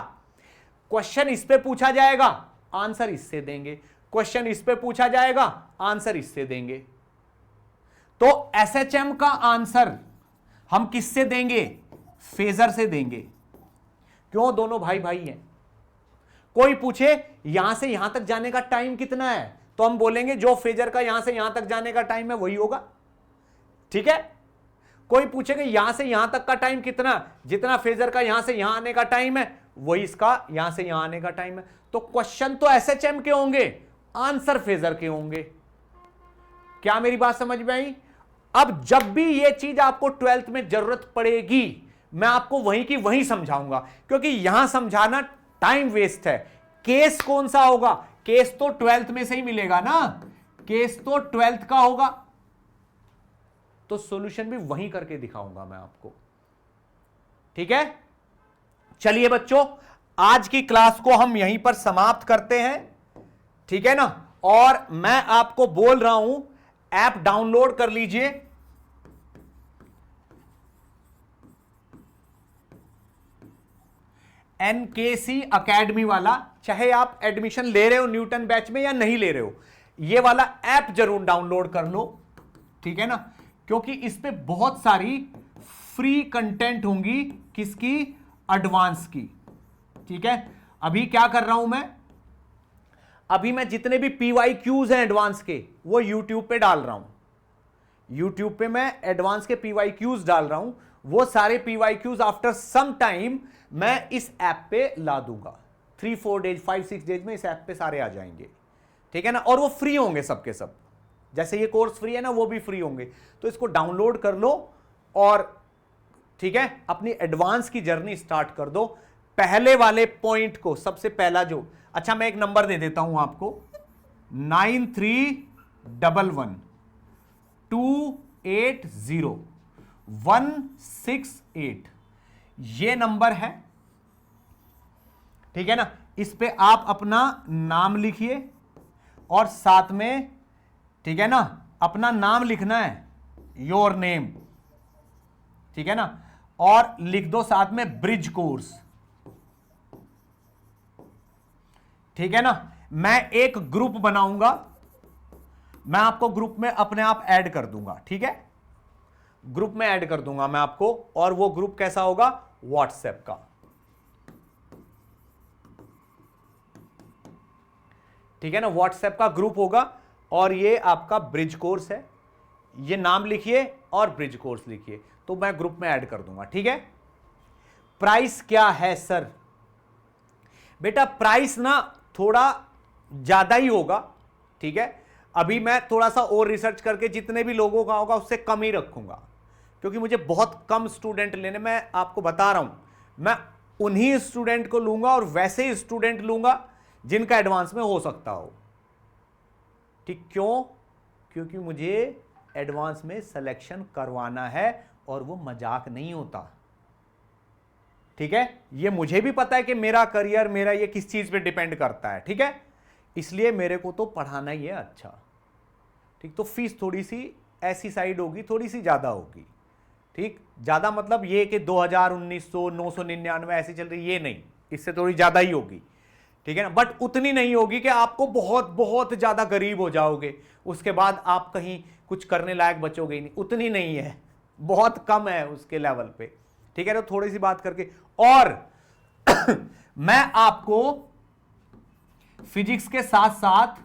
क्वेश्चन इस पे पूछा जाएगा, आंसर इससे देंगे, क्वेश्चन इस पे पूछा जाएगा, आंसर इससे देंगे। तो एसएचएम का आंसर हम किससे देंगे? फेजर से देंगे। क्यों? दोनों भाई भाई हैं। कोई पूछे यहां से यहां तक जाने का टाइम कितना है, तो हम बोलेंगे जो फेजर का यहां से यहां तक जाने का टाइम है वही होगा, ठीक है। कोई पूछेगा यहां से यहां तक का टाइम कितना, जितना फेजर का यहां से यहां आने का टाइम है वही इसका यहां से यहां आने का टाइम है। तो क्वेश्चन तो एसएचएम के होंगे, आंसर फेजर के होंगे। क्या मेरी बात समझ में आई? अब जब भी ये चीज आपको 12th में जरूरत पड़ेगी, मैं आपको वहीं की वहीं समझाऊंगा, क्योंकि यहां समझाना टाइम वेस्ट है। केस कौन सा होगा? केस तो 12th में से ही मिलेगा ना, केस तो 12th का होगा, तो सॉल्यूशन भी वहीं करके दिखाऊंगा मैं आपको। ठीक है, चलिए बच्चों, आज की क्लास को हम यहीं पर समाप्त करते हैं। ठीक है ना, और मैं आपको बोल रहा हूं ऐप डाउनलोड कर लीजिए। एनकेसी अकेडमी वाला, चाहे आप एडमिशन ले रहे हो न्यूटन बैच में या नहीं ले रहे हो, ये वाला ऐप जरूर डाउनलोड कर लो। ठीक है ना, क्योंकि इस पे बहुत सारी फ्री कंटेंट होंगी, किसकी? एडवांस की। ठीक है, अभी क्या कर रहा हूं मैं? अभी मैं जितने भी PYQs हैं एडवांस के, वो YouTube पे डाल रहा हूं। YouTube पे मैं एडवांस के PYQs डाल रहा हूं। वो सारे PYQs आफ्टर सम टाइम मैं इस ऐप पे ला दूंगा। 3-4 डेज, 5-6 डेज में इस ऐप पे सारे आ जाएंगे। ठीक है ना, और वो फ्री होंगे सबके सब, जैसे ये कोर्स फ्री है ना, वो भी फ्री होंगे। तो इसको डाउनलोड कर लो और ठीक है, अपनी एडवांस की जर्नी स्टार्ट कर दो। पहले वाले पॉइंट को, सबसे पहला जो, अच्छा मैं एक नंबर दे देता हूं आपको, 9311280168, ये नंबर है। ठीक है ना, इस पे आप अपना नाम लिखिए और साथ में, ठीक है ना, अपना नाम लिखना है, योर नेम। ठीक है ना, और लिख दो साथ में ब्रिज कोर्स। ठीक है ना, मैं एक ग्रुप बनाऊंगा, मैं आपको ग्रुप में अपने आप ऐड कर दूंगा। ठीक है, ग्रुप में ऐड कर दूंगा मैं आपको, और वो ग्रुप कैसा होगा? व्हाट्सएप का। ठीक है ना, व्हाट्सएप का ग्रुप होगा, और ये आपका ब्रिज कोर्स है। ये नाम लिखिए और ब्रिज कोर्स लिखिए, तो मैं ग्रुप में ऐड कर दूंगा। ठीक है, प्राइस क्या है सर? बेटा प्राइस ना थोड़ा ज्यादा ही होगा। ठीक है, अभी मैं थोड़ा सा और रिसर्च करके जितने भी लोगों का होगा उससे कम ही रखूंगा, क्योंकि मुझे बहुत कम स्टूडेंट लेने, मैं आपको बता रहा हूं, मैं उन्हीं स्टूडेंट को लूंगा और वैसे ही स्टूडेंट लूंगा जिनका एडवांस में हो सकता हो। ठीक, क्यों? क्योंकि मुझे एडवांस में सिलेक्शन करवाना है, और वो मजाक नहीं होता। ठीक है, ये मुझे भी पता है कि मेरा करियर, मेरा ये किस चीज पे डिपेंड करता है। ठीक है, इसलिए मेरे को तो पढ़ाना ही है अच्छा। ठीक, तो फीस थोड़ी सी ऐसी साइड होगी, थोड़ी सी ज्यादा होगी। ठीक, ज्यादा मतलब ये कि 2000, 1900, 999 ऐसी चल रही, ये नहीं, इससे थोड़ी ज्यादा ही होगी। ठीक है ना, बट उतनी नहीं होगी कि आपको बहुत बहुत ज्यादा गरीब हो जाओगे, उसके बाद आप कहीं कुछ करने लायक बचोगे ही नहीं, उतनी नहीं है, बहुत कम है उसके लेवल पे। ठीक है, तो थोड़ी सी बात करके, और मैं आपको फिजिक्स के साथ साथ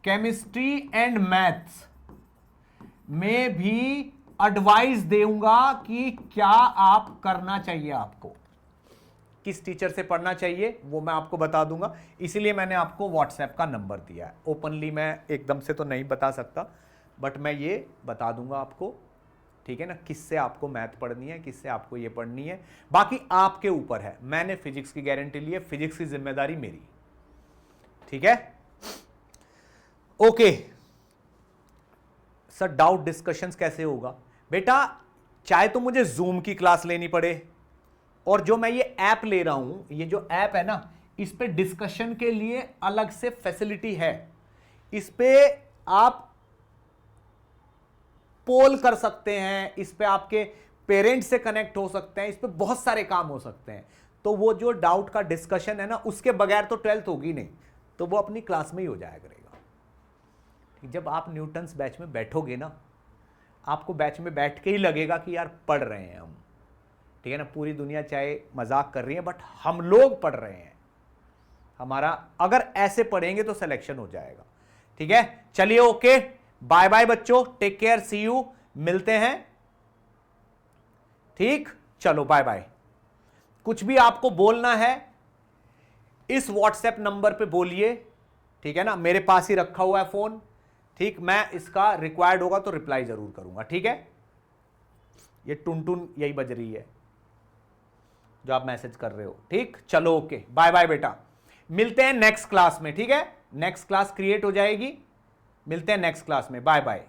केमिस्ट्री एंड मैथ्स में भी एडवाइस दूंगा कि क्या आप करना चाहिए, आपको किस टीचर से पढ़ना चाहिए, वो मैं आपको बता दूंगा। इसीलिए मैंने आपको व्हाट्सएप का नंबर दिया है। ओपनली मैं एकदम से तो नहीं बता सकता, बट मैं ये बता दूंगा आपको। ठीक है ना, किससे आपको मैथ पढ़नी है, किससे आपको ये पढ़नी है, बाकी आपके ऊपर है। मैंने फिजिक्स की गारंटी ली है, फिजिक्स की जिम्मेदारी मेरी। ठीक है, ओके सर। डाउट डिस्कशंस कैसे होगा? बेटा चाहे तो मुझे जूम की क्लास लेनी पड़े, और जो मैं ये ऐप ले रहा हूं, ये जो ऐप है ना, इस पे डिस्कशन के लिए अलग से फैसिलिटी है। इस पे आप पोल कर सकते हैं, इस पे आपके पेरेंट्स से कनेक्ट हो सकते हैं, इस पे बहुत सारे काम हो सकते हैं। तो वो जो डाउट का डिस्कशन है ना, उसके बगैर तो 12th होगी नहीं, तो वो अपनी क्लास में ही हो जाया करेगा। जब आप न्यूटन्स बैच में बैठोगे ना, आपको बैच में बैठ के ही लगेगा कि यार पढ़ रहे हैं हम। ठीक है ना, पूरी दुनिया चाहे मजाक कर रही है, बट हम लोग पढ़ रहे हैं। हमारा अगर ऐसे पढ़ेंगे तो सिलेक्शन हो जाएगा। ठीक है, चलिए ओके, बाय बाय बच्चों, टेक केयर, सी यू, मिलते हैं। ठीक, चलो बाय बाय। कुछ भी आपको बोलना है इस व्हाट्सएप नंबर पे बोलिए। ठीक है ना, मेरे पास ही रखा हुआ है फोन। ठीक, मैं इसका रिक्वायर्ड होगा तो रिप्लाई जरूर करूंगा, ठीक है। ये टुन यही बज रही है जो आप मैसेज कर रहे हो, ठीक। चलो ओके, बाय बाय बेटा, मिलते हैं नेक्स्ट क्लास में, ठीक है। नेक्स्ट क्लास क्रिएट हो जाएगी, मिलते हैं नेक्स्ट क्लास में, बाय बाय।